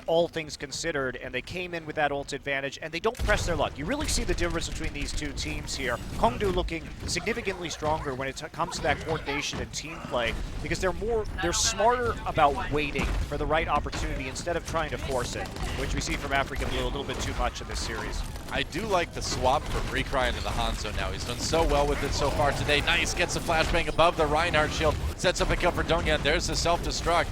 all things considered, and they came in with that ult advantage, and they don't press their luck. You really see the difference between these two teams here. KongDoo looking significantly stronger when it comes to that coordination and team play, because they're smarter about waiting for the right opportunity instead of trying to force it, which we see from Afreeca Blue a little bit too much in this series. I do like the swap from Recry into the Hanzo now. He's done so well with it so far today. Nice, gets the flashbang above the Reinhardt shield, sets up a kill for Dongyan. There's the self-destruct.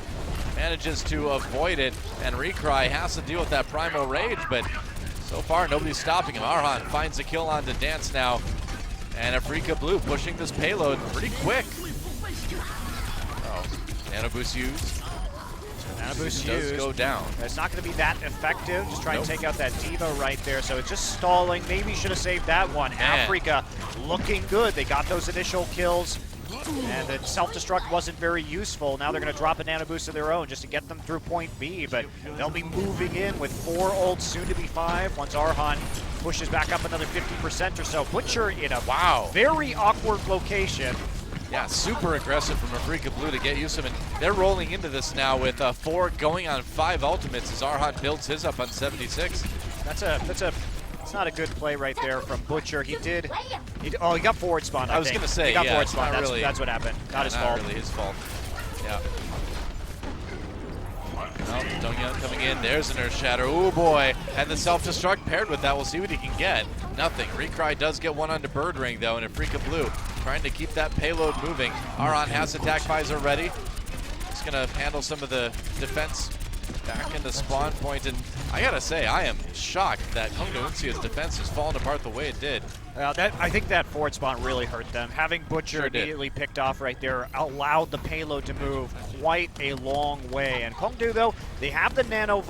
Manages to avoid it, and Recry has to deal with that Primal Rage, but so far nobody's stopping him. Arhan finds a kill onto Dance now, and Afreeca Blue pushing this payload pretty quick. Oh, Nano Boost used. Nano Boost does used. Go down. It's not going to be that effective. Just trying to take out that Diva right there. So it's just stalling. Maybe should have saved that one. Afreeca looking good. They got those initial kills. And the self-destruct wasn't very useful. Now they're going to drop a Nano Boost of their own just to get them through point B. But they'll be moving in with 4 ults, soon to be 5. Once Arhan pushes back up another 50% or so. Butcher in a very awkward location. Yeah, super aggressive from Afreeca Blue to get use of it. They're rolling into this now with 4 going on 5 ultimates as Arhan builds his up on 76. It's not a good play right there from Butcher. He got forward spawn. I was going to say, he got yeah, forward spawn. that's what happened. Not his fault. Not really his fault. Yeah. Oh, Dongyan coming in. There's an Earth Shatter. Oh boy. And the self-destruct paired with that. We'll see what he can get. Nothing. Recry does get one onto Birdring though, and Afreeca Blue trying to keep that payload moving. Arhan has attack visor ready. He's going to handle some of the defense back in the spawn point, and I gotta say, I am shocked that KongDoo Uncia's defense has fallen apart the way it did. I think that forward spawn really hurt them. Having Butcher immediately picked off right there allowed the payload to move quite a long way. And KongDoo, though, they have the nano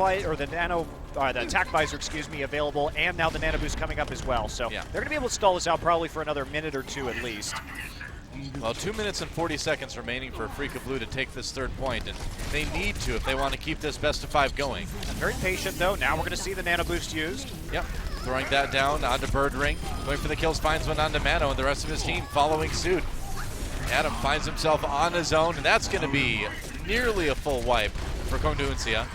the attack visor, excuse me, available, and now the nano boost coming up as well. So they're going to be able to stall this out probably for another minute or two at least. Well, 2 minutes and 40 seconds remaining for Afreeca Blue to take this third point, and they need to if they want to keep this best of 5 going. Very patient though. Now we're going to see the nano boost used. Yep, throwing that down onto Bird Ring, going for the kills, finds one onto Mano, and the rest of his team following suit. Adam finds himself on his own, and that's going to be nearly a full wipe for KongDoo Uncia.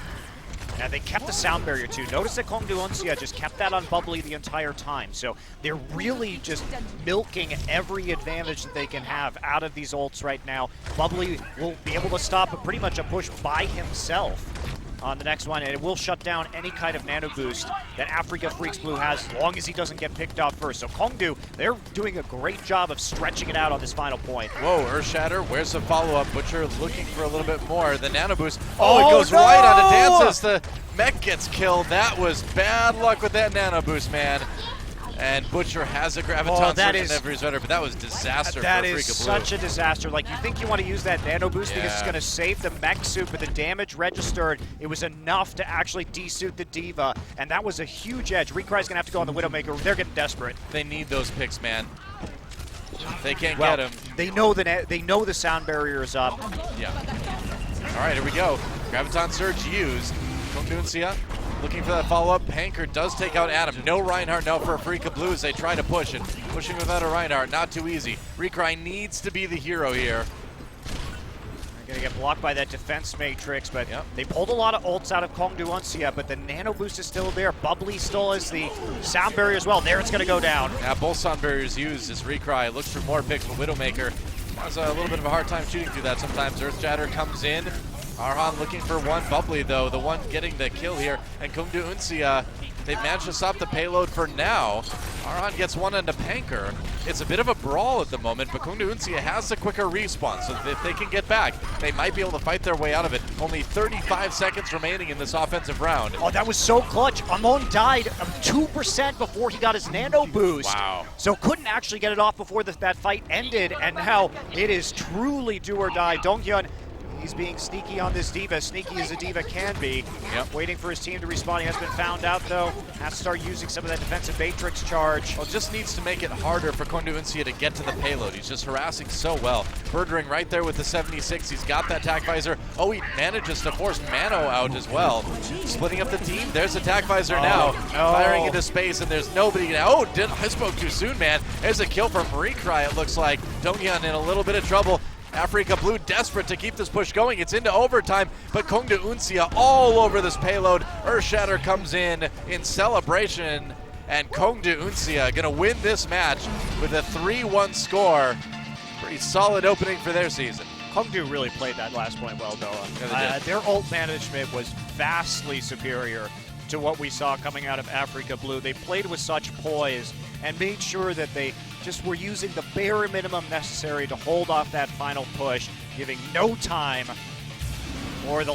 And they kept the sound barrier too. Notice that KongDoo Uncia just kept that on Bubbly the entire time. So they're really just milking every advantage that they can have out of these ults right now. Bubbly will be able to stop pretty much a push by himself on the next one, and it will shut down any kind of nano boost that Afreeca Freecs Blue has as long as he doesn't get picked off first. So KongDoo, they're doing a great job of stretching it out on this final point. Whoa, Earthshatter, where's the follow-up? Butcher looking for a little bit more. The nano boost, it goes right onto Dances. The mech gets killed. That was bad luck with that nano boost, man. And Butcher has a graviton surge whenever he's better, but that was disaster for Afreeca Blue. That is such a disaster. Like, you think you want to use that nano boost because it's going to save the mech suit, but the damage registered, it was enough to actually desuit the Diva, and that was a huge edge. Recry's going to have to go on the Widowmaker. They're getting desperate. They need those picks, man. They can't get him. They know the sound barrier is up. Yeah. All right, here we go. Graviton surge used. KongDoo Uncia looking for that follow-up. Panker does take out Adam. No Reinhardt now for Afreeca Blue as they try to push it. Pushing without a Reinhardt, not too easy. Recry needs to be the hero here. They're going to get blocked by that defense matrix, but they pulled a lot of ults out of KongDoo Uncia, but the nano boost is still there. Bubbly still has the sound barrier as well. There it's going to go down. Yeah, both sound barriers used as Recry looks for more picks, but Widowmaker has a little bit of a hard time shooting through that sometimes. Earthshatter comes in. Arhan looking for one. Bubbly, though, the one getting the kill here. And KongDoo Uncia, they've managed to stop the payload for now. Arhan gets one into Panker. It's a bit of a brawl at the moment, but KongDoo Uncia has the quicker respawn, so if they can get back, they might be able to fight their way out of it. Only 35 seconds remaining in this offensive round. Oh, that was so clutch. Amon died 2% before he got his nano boost. Wow. So couldn't actually get it off before that fight ended, and now it is truly do or die. Donghyun, he's being sneaky on this Diva, sneaky as a Diva can be. Waiting for his team to respawn. He has been found out, though. Has to start using some of that defensive matrix charge. Well, just needs to make it harder for KongDoo Uncia to get to the payload. He's just harassing so well. Birdring right there with the 76. He's got that attack visor. Oh, he manages to force Mano out as well. Splitting up the team. There's attack visor now. Firing into space, and there's nobody now. I spoke too soon, man. There's a kill from Recry, it looks like. Donghyun in a little bit of trouble. Afreeca Blue desperate to keep this push going. It's into overtime, but KongDoo Uncia all over this payload. Earthshatter comes in celebration, and KongDoo Uncia gonna win this match with a 3-1 score. Pretty solid opening for their season. KongDoo really played that last point well, though. Yeah, their ult management was vastly superior to what we saw coming out of Afreeca Blue. They played with such poise and made sure that they just were using the bare minimum necessary to hold off that final push, giving no time for the